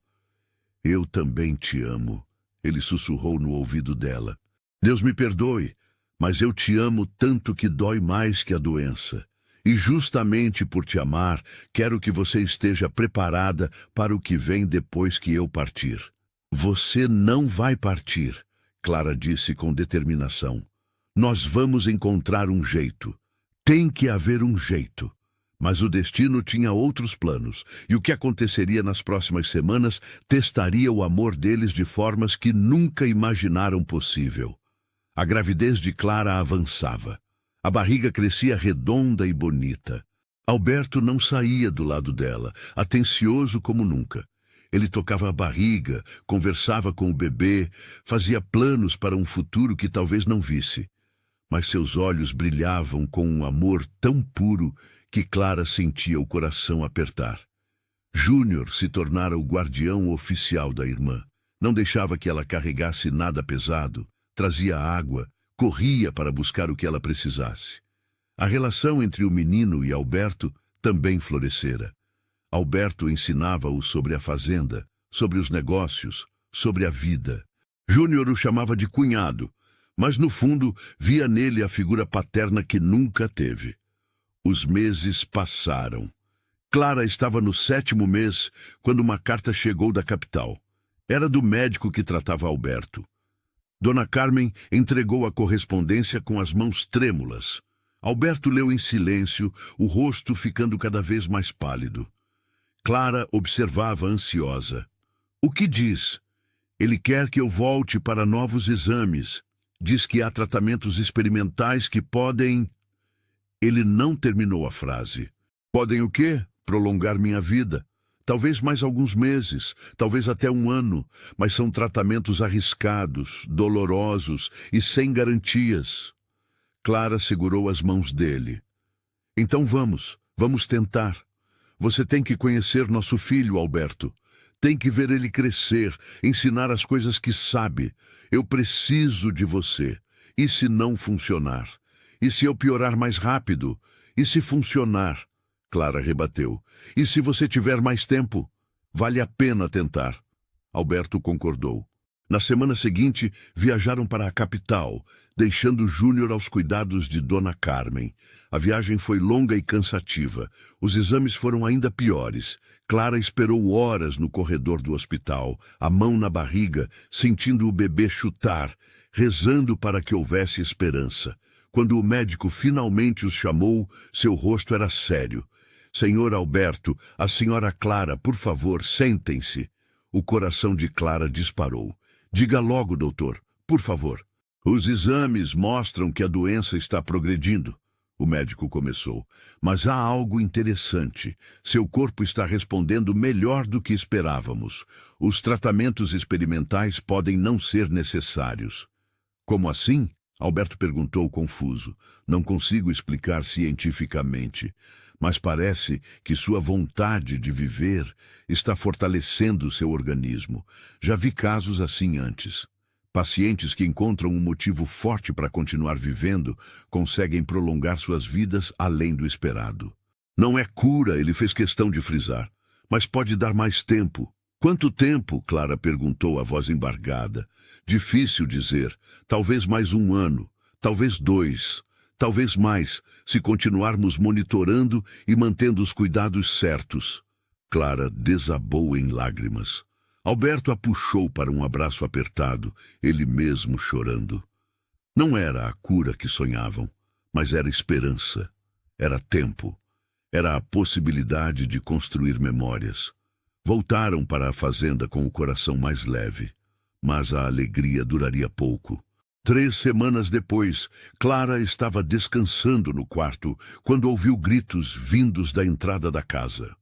"Eu também te amo", ele sussurrou no ouvido dela. "Deus me perdoe, mas eu te amo tanto que dói mais que a doença. E justamente por te amar, quero que você esteja preparada para o que vem depois que eu partir." "Você não vai partir", Clara disse com determinação. "Nós vamos encontrar um jeito. Tem que haver um jeito." Mas o destino tinha outros planos, e o que aconteceria nas próximas semanas testaria o amor deles de formas que nunca imaginaram possível. A gravidez de Clara avançava. A barriga crescia redonda e bonita. Alberto não saía do lado dela, atencioso como nunca. Ele tocava a barriga, conversava com o bebê, fazia planos para um futuro que talvez não visse. Mas seus olhos brilhavam com um amor tão puro que Clara sentia o coração apertar. Júnior se tornara o guardião oficial da irmã. Não deixava que ela carregasse nada pesado, trazia água, corria para buscar o que ela precisasse. A relação entre o menino e Alberto também florescera. Alberto ensinava-o sobre a fazenda, sobre os negócios, sobre a vida. Júnior o chamava de cunhado, mas no fundo via nele a figura paterna que nunca teve. Os meses passaram. Clara estava no 7º mês quando uma carta chegou da capital. Era do médico que tratava Alberto. Dona Carmen entregou a correspondência com as mãos trêmulas. Alberto leu em silêncio, o rosto ficando cada vez mais pálido. Clara observava ansiosa. "O que diz?" Ele quer que eu volte para novos exames. Diz que há tratamentos experimentais que podem... Ele não terminou a frase. Podem o quê? Prolongar minha vida. Talvez mais alguns meses, talvez até um ano, mas são tratamentos arriscados, dolorosos e sem garantias. Clara segurou as mãos dele. Então vamos tentar. Você tem que conhecer nosso filho, Alberto. Tem que ver ele crescer, ensinar as coisas que sabe. Eu preciso de você. E se não funcionar? E se eu piorar mais rápido? E se funcionar? Clara rebateu. E se você tiver mais tempo? Vale a pena tentar. Alberto concordou. Na semana seguinte, viajaram para a capital, deixando Júnior aos cuidados de Dona Carmen. A viagem foi longa e cansativa. Os exames foram ainda piores. Clara esperou horas no corredor do hospital, a mão na barriga, sentindo o bebê chutar, rezando para que houvesse esperança. Quando o médico finalmente os chamou, seu rosto era sério. Senhor Alberto, a senhora Clara, por favor, sentem-se. O coração de Clara disparou. Diga logo, doutor, por favor. Os exames mostram que a doença está progredindo. O médico começou. Mas há algo interessante. Seu corpo está respondendo melhor do que esperávamos. Os tratamentos experimentais podem não ser necessários. Como assim? Alberto perguntou confuso. Não consigo explicar cientificamente, mas parece que sua vontade de viver está fortalecendo seu organismo. Já vi casos assim antes. Pacientes que encontram um motivo forte para continuar vivendo conseguem prolongar suas vidas além do esperado. Não é cura, ele fez questão de frisar, mas pode dar mais tempo. Quanto tempo? Clara perguntou, a voz embargada. Difícil dizer. Talvez mais um ano, talvez 2, talvez mais, se continuarmos monitorando e mantendo os cuidados certos. Clara desabou em lágrimas. Alberto a puxou para um abraço apertado, ele mesmo chorando. Não era a cura que sonhavam, mas era esperança, era tempo, era a possibilidade de construir memórias. Voltaram para a fazenda com o coração mais leve, mas a alegria duraria pouco. 3 semanas depois, Clara estava descansando no quarto quando ouviu gritos vindos da entrada da casa.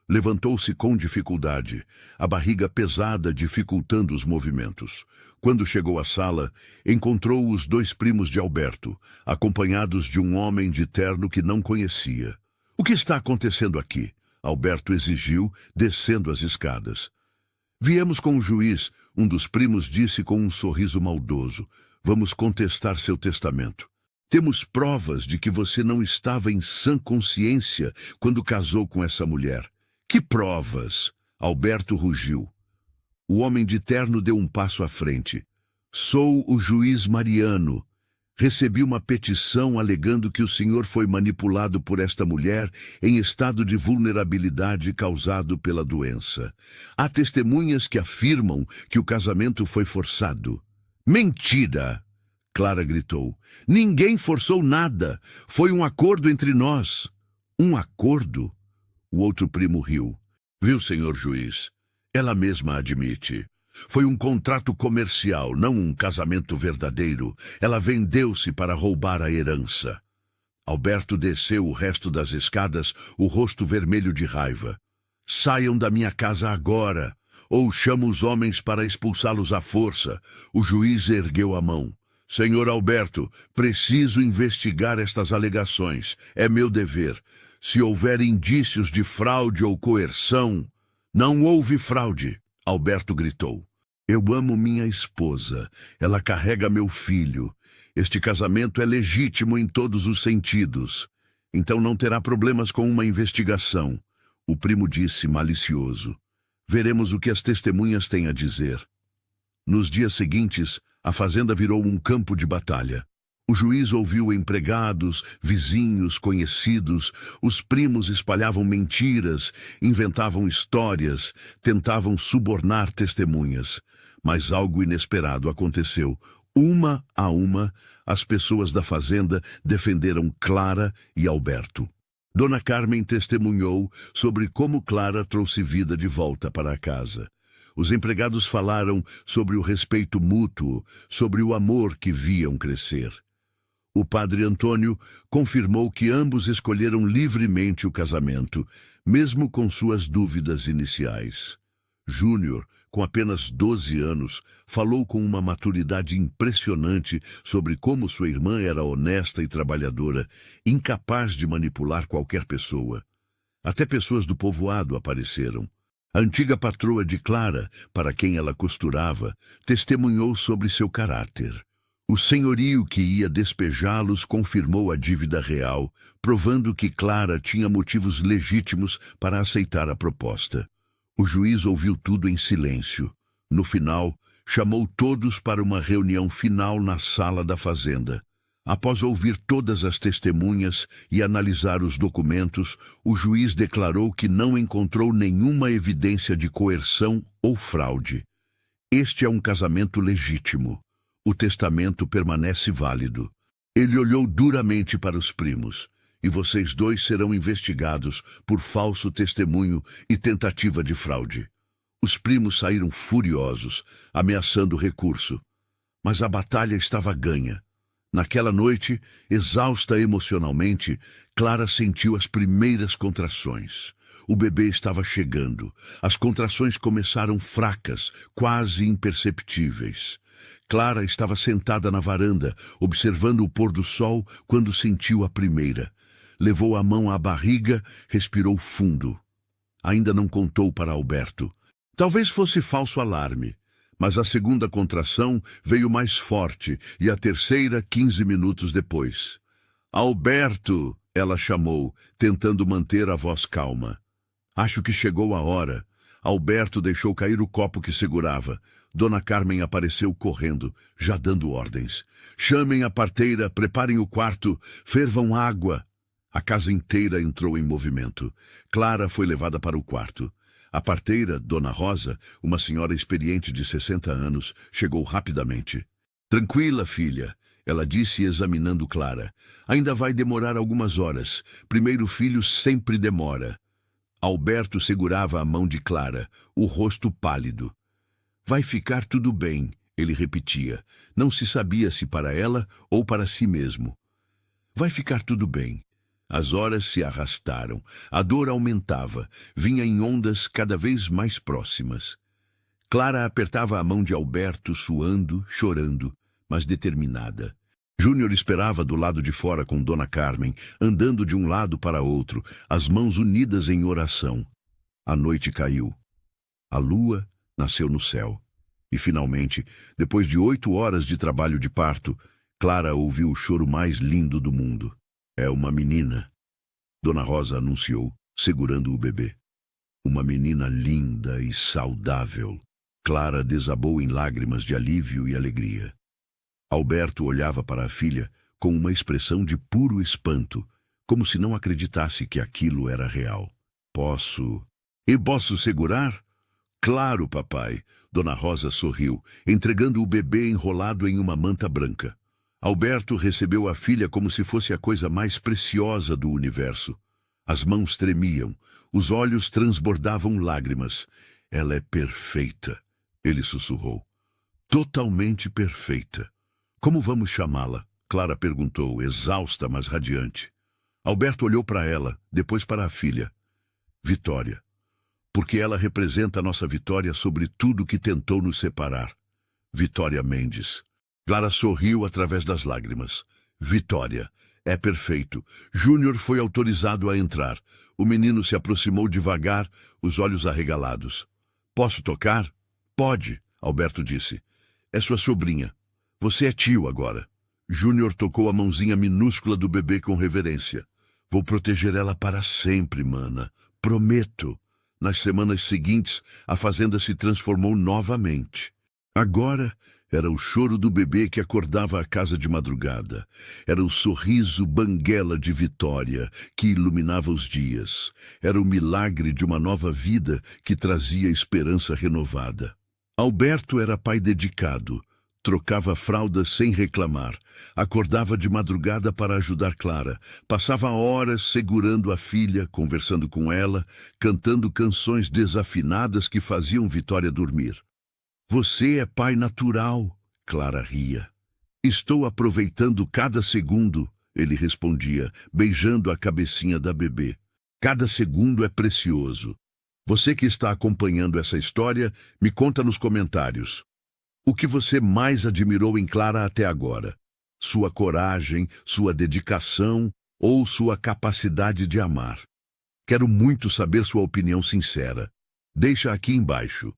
Levantou-se com dificuldade, a barriga pesada dificultando os movimentos. Quando chegou à sala, encontrou os 2 primos de Alberto, acompanhados de um homem de terno que não conhecia. — O que está acontecendo aqui? Alberto exigiu, descendo as escadas. — Viemos com o juiz, um dos primos disse com um sorriso maldoso. Vamos contestar seu testamento. Temos provas de que você não estava em sã consciência quando casou com essa mulher. Que provas? Alberto rugiu. O homem de terno deu um passo à frente. Sou o juiz Mariano. Recebi uma petição alegando que o senhor foi manipulado por esta mulher em estado de vulnerabilidade causado pela doença. Há testemunhas que afirmam que o casamento foi forçado. Mentira! Clara gritou. Ninguém forçou nada. Foi um acordo entre nós. Um acordo? O outro primo riu. Viu, senhor juiz? Ela mesma admite. Foi um contrato comercial, não um casamento verdadeiro. Ela vendeu-se para roubar a herança. Alberto desceu o resto das escadas, o rosto vermelho de raiva. Saiam da minha casa agora, ou chamo os homens para expulsá-los à força. O juiz ergueu a mão. Senhor Alberto, preciso investigar estas alegações. É meu dever. Se houver indícios de fraude ou coerção... Não houve fraude, Alberto gritou. Eu amo minha esposa. Ela carrega meu filho. Este casamento é legítimo em todos os sentidos. Então não terá problemas com uma investigação. O primo disse, malicioso. Veremos o que as testemunhas têm a dizer. Nos dias seguintes, a fazenda virou um campo de batalha. O juiz ouviu empregados, vizinhos, conhecidos. Os primos espalhavam mentiras, inventavam histórias, tentavam subornar testemunhas. Mas algo inesperado aconteceu. Uma a uma, as pessoas da fazenda defenderam Clara e Alberto. Dona Carmen testemunhou sobre como Clara trouxe vida de volta para a casa. Os empregados falaram sobre o respeito mútuo, sobre o amor que viam crescer. O padre Antônio confirmou que ambos escolheram livremente o casamento, mesmo com suas dúvidas iniciais. Júnior, com apenas 12 anos, falou com uma maturidade impressionante sobre como sua irmã era honesta e trabalhadora, incapaz de manipular qualquer pessoa. Até pessoas do povoado apareceram. A antiga patroa de Clara, para quem ela costurava, testemunhou sobre seu caráter. O senhorio que ia despejá-los confirmou a dívida real, provando que Clara tinha motivos legítimos para aceitar a proposta. O juiz ouviu tudo em silêncio. No final, chamou todos para uma reunião final na sala da fazenda. Após ouvir todas as testemunhas e analisar os documentos, o juiz declarou que não encontrou nenhuma evidência de coerção ou fraude. Este é um casamento legítimo. O testamento permanece válido. Ele olhou duramente para os primos. E vocês dois serão investigados por falso testemunho e tentativa de fraude. Os primos saíram furiosos, ameaçando recurso. Mas a batalha estava ganha. Naquela noite, exausta emocionalmente, Clara sentiu as primeiras contrações. O bebê estava chegando. As contrações começaram fracas, quase imperceptíveis. Clara estava sentada na varanda, observando o pôr do sol quando sentiu a primeira. Levou a mão à barriga, respirou fundo. Ainda não contou para Alberto. Talvez fosse falso alarme, mas a segunda contração veio mais forte e a terceira 15 minutos depois. Alberto, ela chamou, tentando manter a voz calma. Acho que chegou a hora. Alberto deixou cair o copo que segurava. Dona Carmen apareceu correndo, já dando ordens. Chamem a parteira, preparem o quarto, fervam água. A casa inteira entrou em movimento. Clara foi levada para o quarto. A parteira, Dona Rosa, uma senhora experiente de 60 anos, chegou rapidamente. Tranquila, filha, ela disse examinando Clara. Ainda vai demorar algumas horas. Primeiro filho sempre demora. Alberto segurava a mão de Clara, o rosto pálido. Vai ficar tudo bem, ele repetia. Não se sabia se para ela ou para si mesmo. Vai ficar tudo bem. As horas se arrastaram, a dor aumentava, vinha em ondas cada vez mais próximas. Clara apertava a mão de Alberto, suando, chorando, mas determinada. Júnior esperava do lado de fora com Dona Carmen, andando de um lado para outro, as mãos unidas em oração. A noite caiu. A lua nasceu no céu. E, finalmente, depois de 8 horas de trabalho de parto, Clara ouviu o choro mais lindo do mundo. É uma menina, Dona Rosa anunciou, segurando o bebê. Uma menina linda e saudável. Clara desabou em lágrimas de alívio e alegria. Alberto olhava para a filha com uma expressão de puro espanto, como se não acreditasse que aquilo era real. Posso... E posso segurar? Claro, papai. Dona Rosa sorriu, entregando o bebê enrolado em uma manta branca. Alberto recebeu a filha como se fosse a coisa mais preciosa do universo. As mãos tremiam, os olhos transbordavam lágrimas. Ela é perfeita, ele sussurrou. Totalmente perfeita. Como vamos chamá-la? Clara perguntou, exausta, mas radiante. Alberto olhou para ela, depois para a filha. Vitória. Porque ela representa a nossa vitória sobre tudo que tentou nos separar. Vitória Mendes. Clara sorriu através das lágrimas. Vitória. É perfeito. Júnior foi autorizado a entrar. O menino se aproximou devagar, os olhos arregalados. Posso tocar? Pode, Alberto disse. É sua sobrinha. Você é tio agora. Júnior tocou a mãozinha minúscula do bebê com reverência. Vou proteger ela para sempre, mana. Prometo. Nas semanas seguintes, a fazenda se transformou novamente. Agora... era o choro do bebê que acordava a casa de madrugada. Era o sorriso banguela de Vitória que iluminava os dias. Era o milagre de uma nova vida que trazia esperança renovada. Alberto era pai dedicado. Trocava fraldas sem reclamar. Acordava de madrugada para ajudar Clara. Passava horas segurando a filha, conversando com ela, cantando canções desafinadas que faziam Vitória dormir. Você é pai natural, Clara ria. Estou aproveitando cada segundo, ele respondia, beijando a cabecinha da bebê. Cada segundo é precioso. Você que está acompanhando essa história, me conta nos comentários. O que você mais admirou em Clara até agora? Sua coragem, sua dedicação ou sua capacidade de amar? Quero muito saber sua opinião sincera. Deixa aqui embaixo.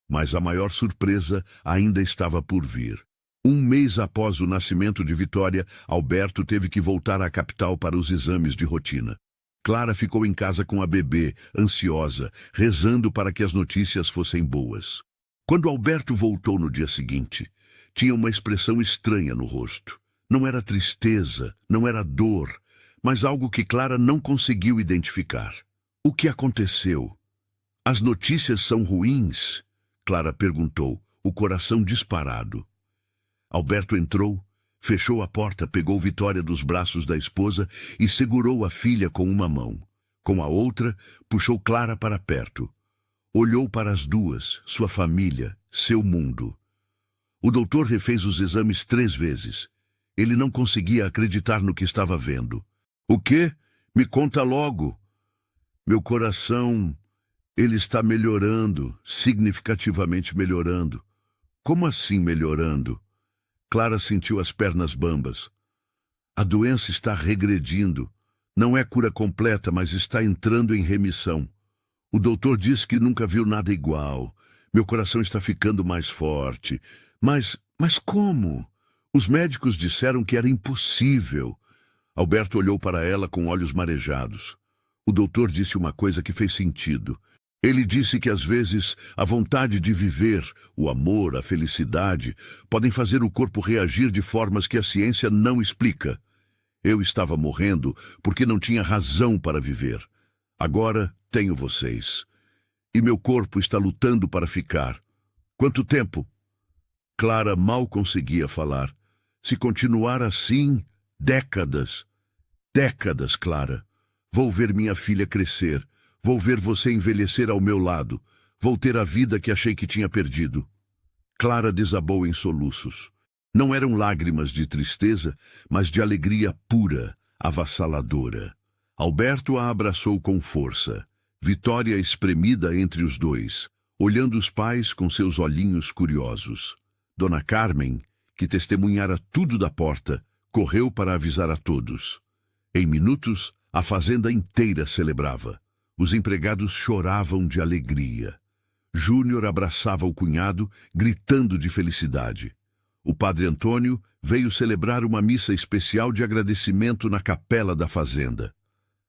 Mas a maior surpresa ainda estava por vir. Um mês após o nascimento de Vitória, Alberto teve que voltar à capital para os exames de rotina. Clara ficou em casa com a bebê, ansiosa, rezando para que as notícias fossem boas. Quando Alberto voltou no dia seguinte, tinha uma expressão estranha no rosto. Não era tristeza, não era dor, mas algo que Clara não conseguiu identificar. O que aconteceu? As notícias são ruins? Clara perguntou, o coração disparado. Alberto entrou, fechou a porta, pegou Vitória dos braços da esposa e segurou a filha com uma mão. Com a outra, puxou Clara para perto. Olhou para as duas, sua família, seu mundo. O doutor refez os exames 3 vezes. Ele não conseguia acreditar no que estava vendo. O quê? Me conta logo. Meu coração, ele está melhorando, significativamente melhorando. Como assim melhorando? Clara sentiu as pernas bambas. A doença está regredindo. Não é cura completa, mas está entrando em remissão. O doutor disse que nunca viu nada igual. Meu coração está ficando mais forte. Mas como? Os médicos disseram que era impossível. Alberto olhou para ela com olhos marejados. O doutor disse uma coisa que fez sentido. Ele disse que às vezes a vontade de viver, o amor, a felicidade, podem fazer o corpo reagir de formas que a ciência não explica. Eu estava morrendo porque não tinha razão para viver. Agora tenho vocês. E meu corpo está lutando para ficar. Quanto tempo? Clara mal conseguia falar. Se continuar assim, décadas. Décadas, Clara. Vou ver minha filha crescer. Vou ver você envelhecer ao meu lado. Vou ter a vida que achei que tinha perdido. Clara desabou em soluços. Não eram lágrimas de tristeza, mas de alegria pura, avassaladora. Alberto a abraçou com força. Vitória espremida entre os dois, olhando os pais com seus olhinhos curiosos. Dona Carmen, que testemunhara tudo da porta, correu para avisar a todos. Em minutos, a fazenda inteira celebrava. Os empregados choravam de alegria. Júnior abraçava o cunhado, gritando de felicidade. O padre Antônio veio celebrar uma missa especial de agradecimento na capela da fazenda.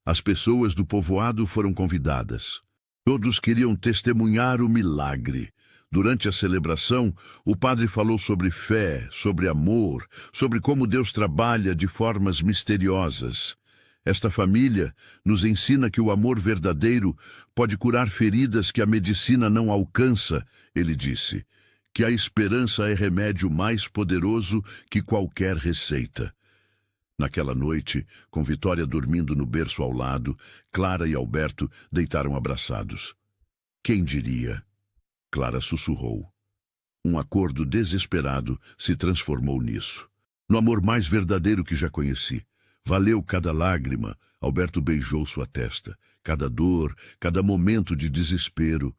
As pessoas do povoado foram convidadas. Todos queriam testemunhar o milagre. Durante a celebração, o padre falou sobre fé, sobre amor, sobre como Deus trabalha de formas misteriosas. Esta família nos ensina que o amor verdadeiro pode curar feridas que a medicina não alcança, ele disse, que a esperança é remédio mais poderoso que qualquer receita. Naquela noite, com Vitória dormindo no berço ao lado, Clara e Alberto deitaram abraçados. Quem diria? Clara sussurrou. Um acordo desesperado se transformou nisso. No amor mais verdadeiro que já conheci. Valeu cada lágrima, Alberto beijou sua testa. Cada dor, cada momento de desespero.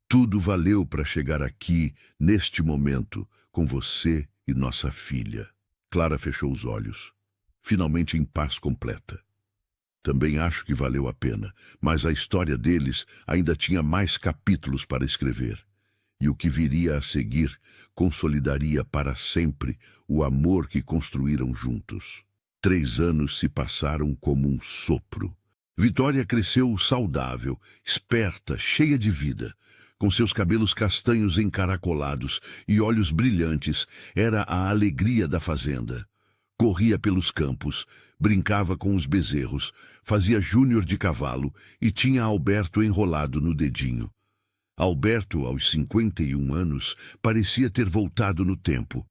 Tudo valeu para chegar aqui, neste momento, com você e nossa filha. Clara fechou os olhos. Finalmente em paz completa. Também acho que valeu a pena, mas a história deles ainda tinha mais capítulos para escrever. E o que viria a seguir consolidaria para sempre o amor que construíram juntos. 3 anos se passaram como um sopro. Vitória cresceu saudável, esperta, cheia de vida. Com seus cabelos castanhos encaracolados e olhos brilhantes, era a alegria da fazenda. Corria pelos campos, brincava com os bezerros, fazia Júnior de cavalo e tinha Alberto enrolado no dedinho. Alberto, aos 51 anos, parecia ter voltado no tempo.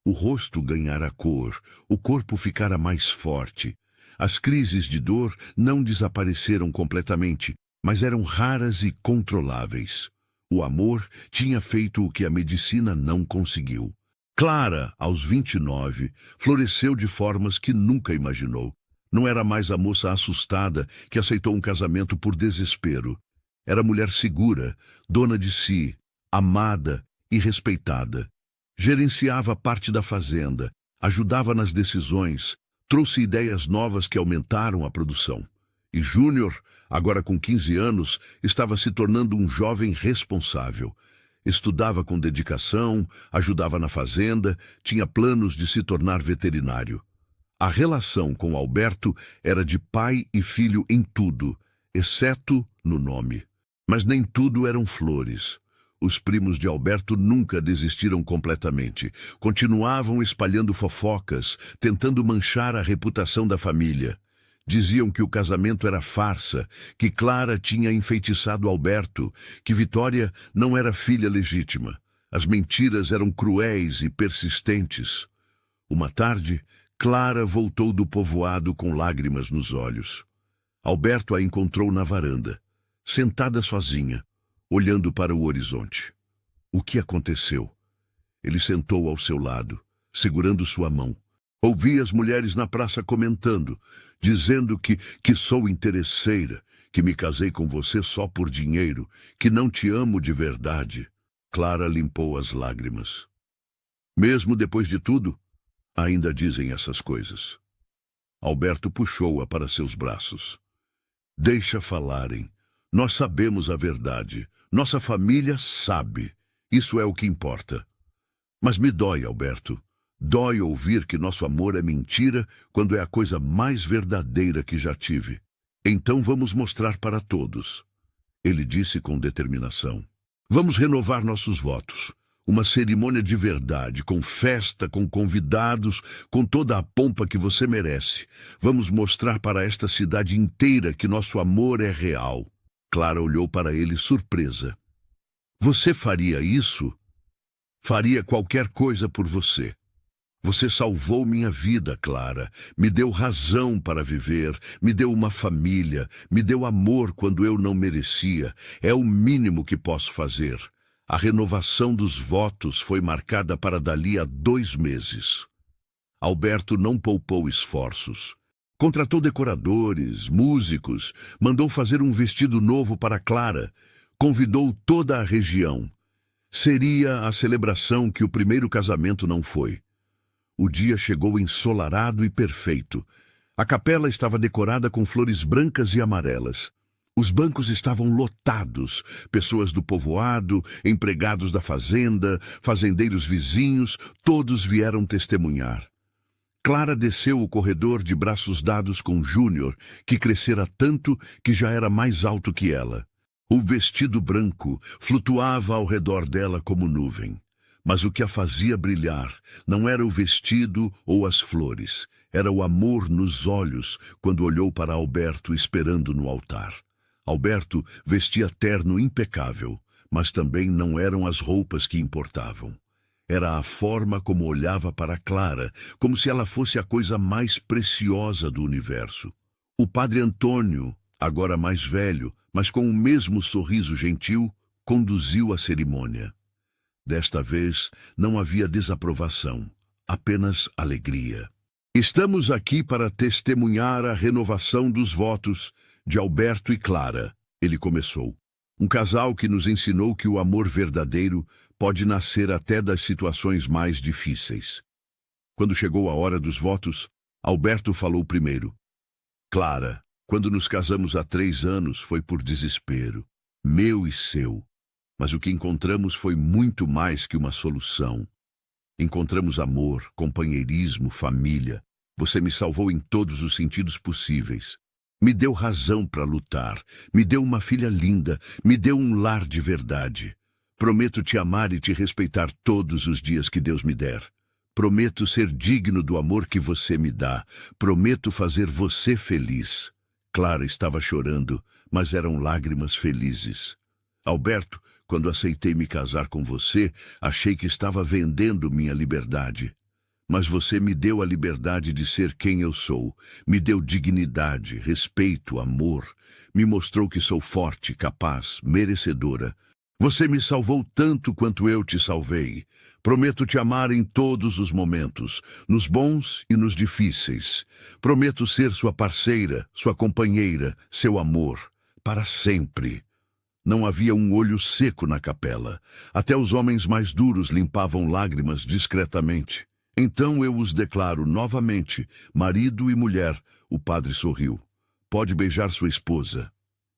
O rosto ganhara cor, o corpo ficara mais forte. As crises de dor não desapareceram completamente, mas eram raras e controláveis. O amor tinha feito o que a medicina não conseguiu. Clara, aos 29, floresceu de formas que nunca imaginou. Não era mais a moça assustada que aceitou um casamento por desespero. Era mulher segura, dona de si, amada e respeitada. Gerenciava parte da fazenda, ajudava nas decisões, trouxe ideias novas que aumentaram a produção. E Júnior, agora com 15 anos, estava se tornando um jovem responsável. Estudava com dedicação, ajudava na fazenda, tinha planos de se tornar veterinário. A relação com Alberto era de pai e filho em tudo, exceto no nome. Mas nem tudo eram flores. Os primos de Alberto nunca desistiram completamente. Continuavam espalhando fofocas, tentando manchar a reputação da família. Diziam que o casamento era farsa, que Clara tinha enfeitiçado Alberto, que Vitória não era filha legítima. As mentiras eram cruéis e persistentes. Uma tarde, Clara voltou do povoado com lágrimas nos olhos. Alberto a encontrou na varanda, sentada sozinha, olhando para o horizonte. O que aconteceu? Ele sentou ao seu lado, segurando sua mão. Ouvi as mulheres na praça comentando, dizendo que sou interesseira, que me casei com você só por dinheiro, que não te amo de verdade. Clara limpou as lágrimas. Mesmo depois de tudo, ainda dizem essas coisas. Alberto puxou-a para seus braços. Deixa falarem. Nós sabemos a verdade. Nossa família sabe. Isso é o que importa. Mas me dói, Alberto. Dói ouvir que nosso amor é mentira quando é a coisa mais verdadeira que já tive. Então vamos mostrar para todos. Ele disse com determinação. Vamos renovar nossos votos. Uma cerimônia de verdade, com festa, com convidados, com toda a pompa que você merece. Vamos mostrar para esta cidade inteira que nosso amor é real. Clara olhou para ele surpresa. Você faria isso? Faria qualquer coisa por você. Você salvou minha vida, Clara. Me deu razão para viver, me deu uma família, me deu amor quando eu não merecia. É o mínimo que posso fazer. A renovação dos votos foi marcada para dali a 2 meses. Alberto não poupou esforços. Contratou decoradores, músicos, mandou fazer um vestido novo para Clara, convidou toda a região. Seria a celebração que o primeiro casamento não foi. O dia chegou ensolarado e perfeito. A capela estava decorada com flores brancas e amarelas. Os bancos estavam lotados, pessoas do povoado, empregados da fazenda, fazendeiros vizinhos, todos vieram testemunhar. Clara desceu o corredor de braços dados com Júnior, que crescera tanto que já era mais alto que ela. O vestido branco flutuava ao redor dela como nuvem. Mas o que a fazia brilhar não era o vestido ou as flores, era o amor nos olhos quando olhou para Alberto esperando no altar. Alberto vestia terno impecável, mas também não eram as roupas que importavam. Era a forma como olhava para Clara, como se ela fosse a coisa mais preciosa do universo. O padre Antônio, agora mais velho, mas com o mesmo sorriso gentil, conduziu a cerimônia. Desta vez não havia desaprovação, apenas alegria. Estamos aqui para testemunhar a renovação dos votos de Alberto e Clara, ele começou. Um casal que nos ensinou que o amor verdadeiro pode nascer até das situações mais difíceis. Quando chegou a hora dos votos, Alberto falou primeiro. Clara, quando nos casamos há 3 anos foi por desespero, meu e seu. Mas o que encontramos foi muito mais que uma solução. Encontramos amor, companheirismo, família. Você me salvou em todos os sentidos possíveis. Me deu razão para lutar, me deu uma filha linda, me deu um lar de verdade. Prometo te amar e te respeitar todos os dias que Deus me der. Prometo ser digno do amor que você me dá. Prometo fazer você feliz. Clara estava chorando, mas eram lágrimas felizes. Alberto, quando aceitei me casar com você, achei que estava vendendo minha liberdade. Mas você me deu a liberdade de ser quem eu sou. Me deu dignidade, respeito, amor. Me mostrou que sou forte, capaz, merecedora. Você me salvou tanto quanto eu te salvei. Prometo te amar em todos os momentos, nos bons e nos difíceis. Prometo ser sua parceira, sua companheira, seu amor, para sempre. Não havia um olho seco na capela. Até os homens mais duros limpavam lágrimas discretamente. Então eu os declaro novamente, marido e mulher. O padre sorriu. Pode beijar sua esposa.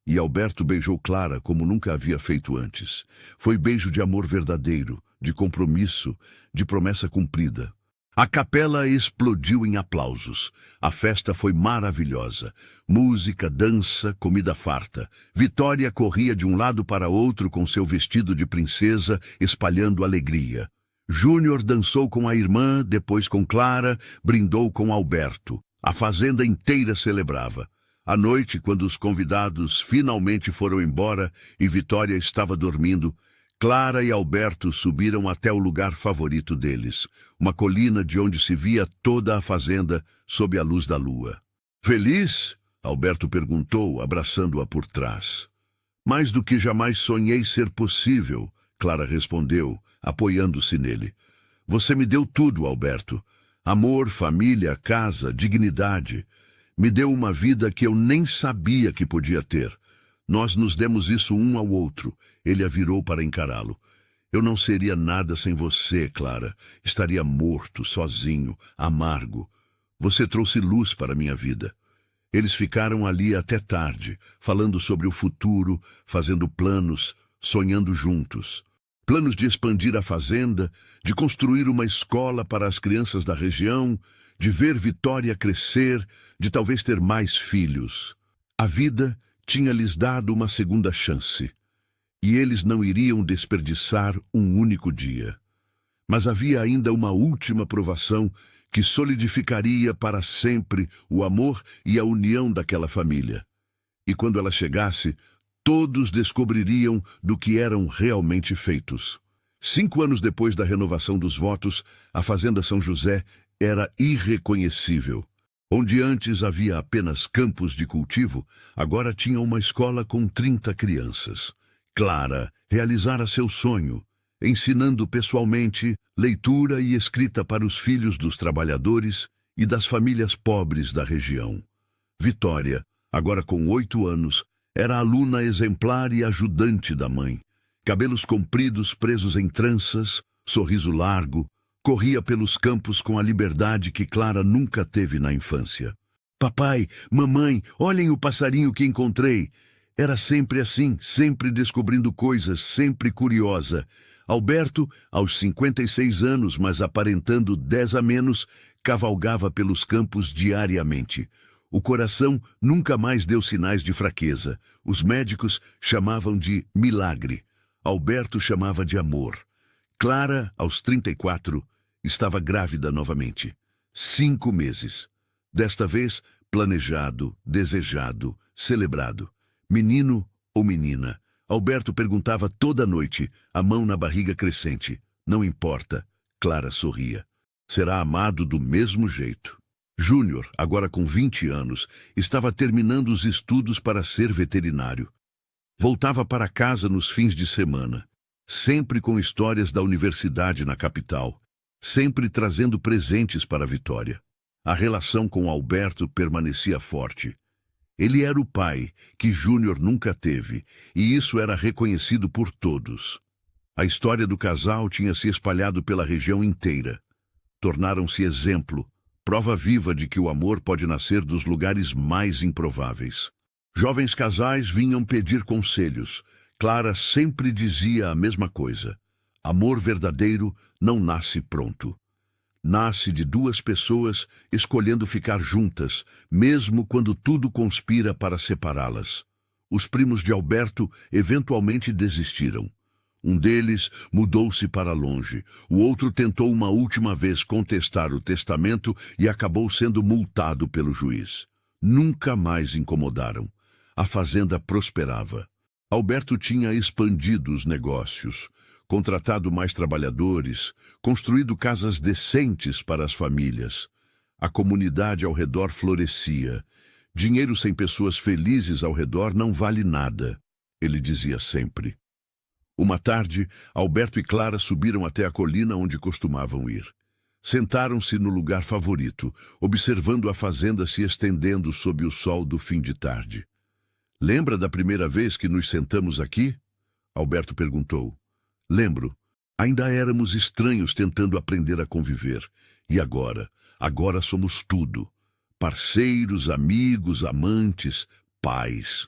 E Alberto beijou Clara como nunca havia feito antes. Foi beijo de amor verdadeiro, de compromisso, de promessa cumprida. A capela explodiu em aplausos. A festa foi maravilhosa. Música, dança, comida farta. Vitória corria de um lado para outro com seu vestido de princesa, espalhando alegria. Júnior dançou com a irmã, depois com Clara, brindou com Alberto. A fazenda inteira celebrava. À noite, quando os convidados finalmente foram embora e Vitória estava dormindo, Clara e Alberto subiram até o lugar favorito deles, uma colina de onde se via toda a fazenda sob a luz da lua. Feliz? Alberto perguntou, abraçando-a por trás. Mais do que jamais sonhei ser possível, Clara respondeu, apoiando-se nele. Você me deu tudo, Alberto. Amor, família, casa, dignidade. Me deu uma vida que eu nem sabia que podia ter. Nós nos demos isso um ao outro. Ele a virou para encará-lo. Eu não seria nada sem você, Clara. Estaria morto, sozinho, amargo. Você trouxe luz para minha vida. Eles ficaram ali até tarde, falando sobre o futuro, fazendo planos, sonhando juntos. Planos de expandir a fazenda, de construir uma escola para as crianças da região, de ver Vitória crescer, de talvez ter mais filhos. A vida tinha lhes dado uma segunda chance, e eles não iriam desperdiçar um único dia. Mas havia ainda uma última provação que solidificaria para sempre o amor e a união daquela família. E quando ela chegasse, todos descobririam do que eram realmente feitos. 5 anos depois da renovação dos votos, a Fazenda São José era irreconhecível. Onde antes havia apenas campos de cultivo, agora tinha uma escola com 30 crianças. Clara realizara seu sonho, ensinando pessoalmente leitura e escrita para os filhos dos trabalhadores e das famílias pobres da região. Vitória, agora com 8 anos, era aluna exemplar e ajudante da mãe. Cabelos compridos presos em tranças, sorriso largo, corria pelos campos com a liberdade que Clara nunca teve na infância. Papai, mamãe, olhem o passarinho que encontrei. Era sempre assim, sempre descobrindo coisas, sempre curiosa. Alberto, aos 56 anos, mas aparentando 10 a menos, cavalgava pelos campos diariamente. O coração nunca mais deu sinais de fraqueza. Os médicos chamavam de milagre. Alberto chamava de amor. Clara, aos 34, estava grávida novamente. 5 meses. Desta vez, planejado, desejado, celebrado. Menino ou menina? Alberto perguntava toda noite, a mão na barriga crescente. Não importa. Clara sorria. Será amado do mesmo jeito. Júnior, agora com 20 anos, estava terminando os estudos para ser veterinário. Voltava para casa nos fins de semana, sempre com histórias da universidade na capital, sempre trazendo presentes para a Vitória. A relação com Alberto permanecia forte. Ele era o pai que Júnior nunca teve, e isso era reconhecido por todos. A história do casal tinha se espalhado pela região inteira. Tornaram-se exemplo, prova viva de que o amor pode nascer dos lugares mais improváveis. Jovens casais vinham pedir conselhos. Clara sempre dizia a mesma coisa. Amor verdadeiro não nasce pronto. Nasce de 2 pessoas escolhendo ficar juntas, mesmo quando tudo conspira para separá-las. Os primos de Alberto eventualmente desistiram. Um deles mudou-se para longe. O outro tentou uma última vez contestar o testamento e acabou sendo multado pelo juiz. Nunca mais incomodaram. A fazenda prosperava. Alberto tinha expandido os negócios. contratado mais trabalhadores, construído casas decentes para as famílias. A comunidade ao redor florescia. Dinheiro sem pessoas felizes ao redor não vale nada, ele dizia sempre. Uma tarde, Alberto e Clara subiram até a colina onde costumavam ir. Sentaram-se no lugar favorito, observando a fazenda se estendendo sob o sol do fim de tarde. Lembra da primeira vez que nos sentamos aqui? Alberto perguntou. Lembro. Ainda éramos estranhos tentando aprender a conviver. E agora? Agora somos tudo. Parceiros, amigos, amantes, pais.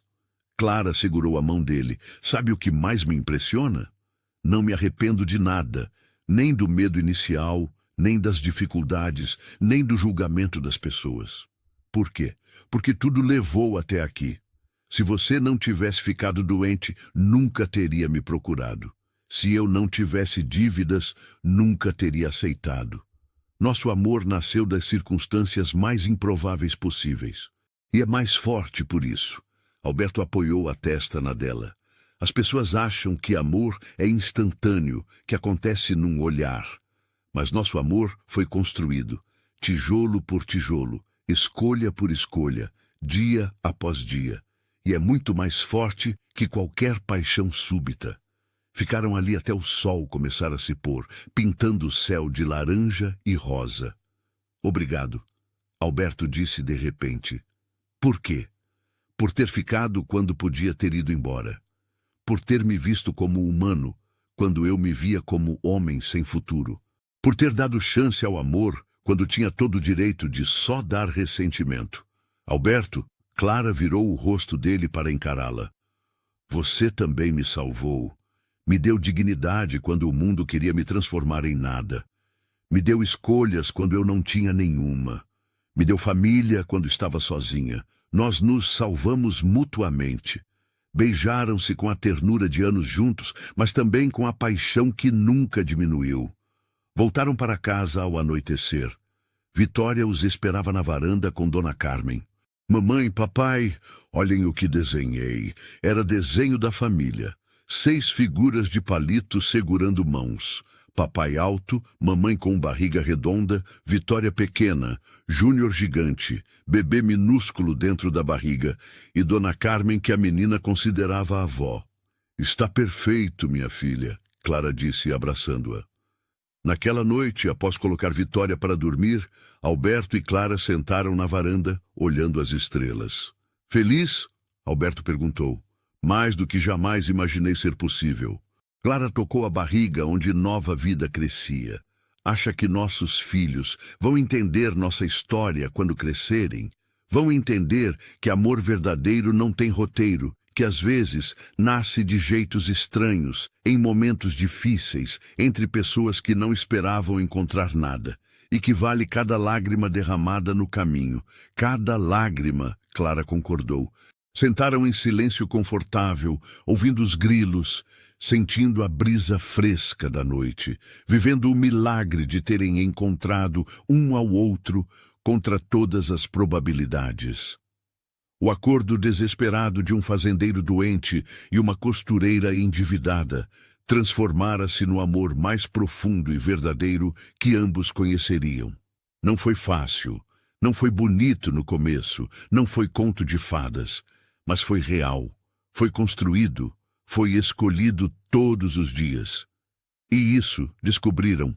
Clara segurou a mão dele. Sabe o que mais me impressiona? Não me arrependo de nada, nem do medo inicial, nem das dificuldades, nem do julgamento das pessoas. Por quê? Porque tudo levou até aqui. Se você não tivesse ficado doente, nunca teria me procurado. Se eu não tivesse dívidas, nunca teria aceitado. Nosso amor nasceu das circunstâncias mais improváveis possíveis. E é mais forte por isso. Alberto apoiou a testa na dela. As pessoas acham que amor é instantâneo, que acontece num olhar. Mas nosso amor foi construído, tijolo por tijolo, escolha por escolha, dia após dia. E é muito mais forte que qualquer paixão súbita. Ficaram ali até o sol começar a se pôr, pintando o céu de laranja e rosa. Obrigado, Alberto disse de repente. Por quê? Por ter ficado quando podia ter ido embora. Por ter me visto como humano, quando eu me via como homem sem futuro. Por ter dado chance ao amor, quando tinha todo o direito de só dar ressentimento. Alberto, Clara virou o rosto dele para encará-la. Você também me salvou. Me deu dignidade quando o mundo queria me transformar em nada. Me deu escolhas quando eu não tinha nenhuma. Me deu família quando estava sozinha. Nós nos salvamos mutuamente. Beijaram-se com a ternura de anos juntos, mas também com a paixão que nunca diminuiu. Voltaram para casa ao anoitecer. Vitória os esperava na varanda com Dona Carmen. Mamãe, papai, olhem o que desenhei. Era desenho da família. 6 figuras de palito segurando mãos. Papai alto, mamãe com barriga redonda, Vitória pequena, Júnior gigante, bebê minúsculo dentro da barriga e Dona Carmen que a menina considerava a avó. Está perfeito, minha filha, Clara disse abraçando-a. Naquela noite, após colocar Vitória para dormir, Alberto e Clara sentaram na varanda, olhando as estrelas. Feliz? Alberto perguntou. Mais do que jamais imaginei ser possível. Clara tocou a barriga onde nova vida crescia. Acha que nossos filhos vão entender nossa história quando crescerem? Vão entender que amor verdadeiro não tem roteiro, que às vezes nasce de jeitos estranhos, em momentos difíceis, entre pessoas que não esperavam encontrar nada, e que vale cada lágrima derramada no caminho. Cada lágrima, Clara concordou. Sentaram em silêncio confortável, ouvindo os grilos, sentindo a brisa fresca da noite, vivendo o milagre de terem encontrado um ao outro contra todas as probabilidades. O acordo desesperado de um fazendeiro doente e uma costureira endividada transformara-se no amor mais profundo e verdadeiro que ambos conheceriam. Não foi fácil, não foi bonito no começo, não foi conto de fadas, mas foi real, foi construído, foi escolhido todos os dias. E isso, descobriram,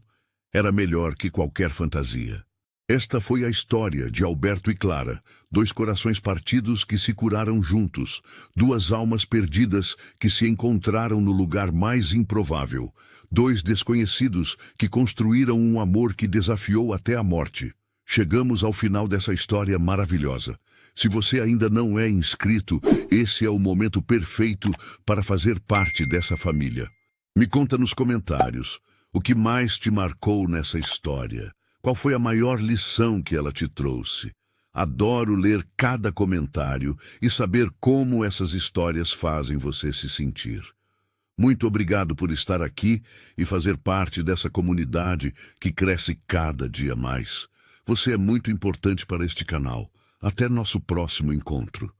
era melhor que qualquer fantasia. Esta foi a história de Alberto e Clara, 2 corações partidos que se curaram juntos, 2 almas perdidas que se encontraram no lugar mais improvável, 2 desconhecidos que construíram um amor que desafiou até a morte. Chegamos ao final dessa história maravilhosa. Se você ainda não é inscrito, esse é o momento perfeito para fazer parte dessa família. Me conta nos comentários o que mais te marcou nessa história. Qual foi a maior lição que ela te trouxe? Adoro ler cada comentário e saber como essas histórias fazem você se sentir. Muito obrigado por estar aqui e fazer parte dessa comunidade que cresce cada dia mais. Você é muito importante para este canal. Até nosso próximo encontro.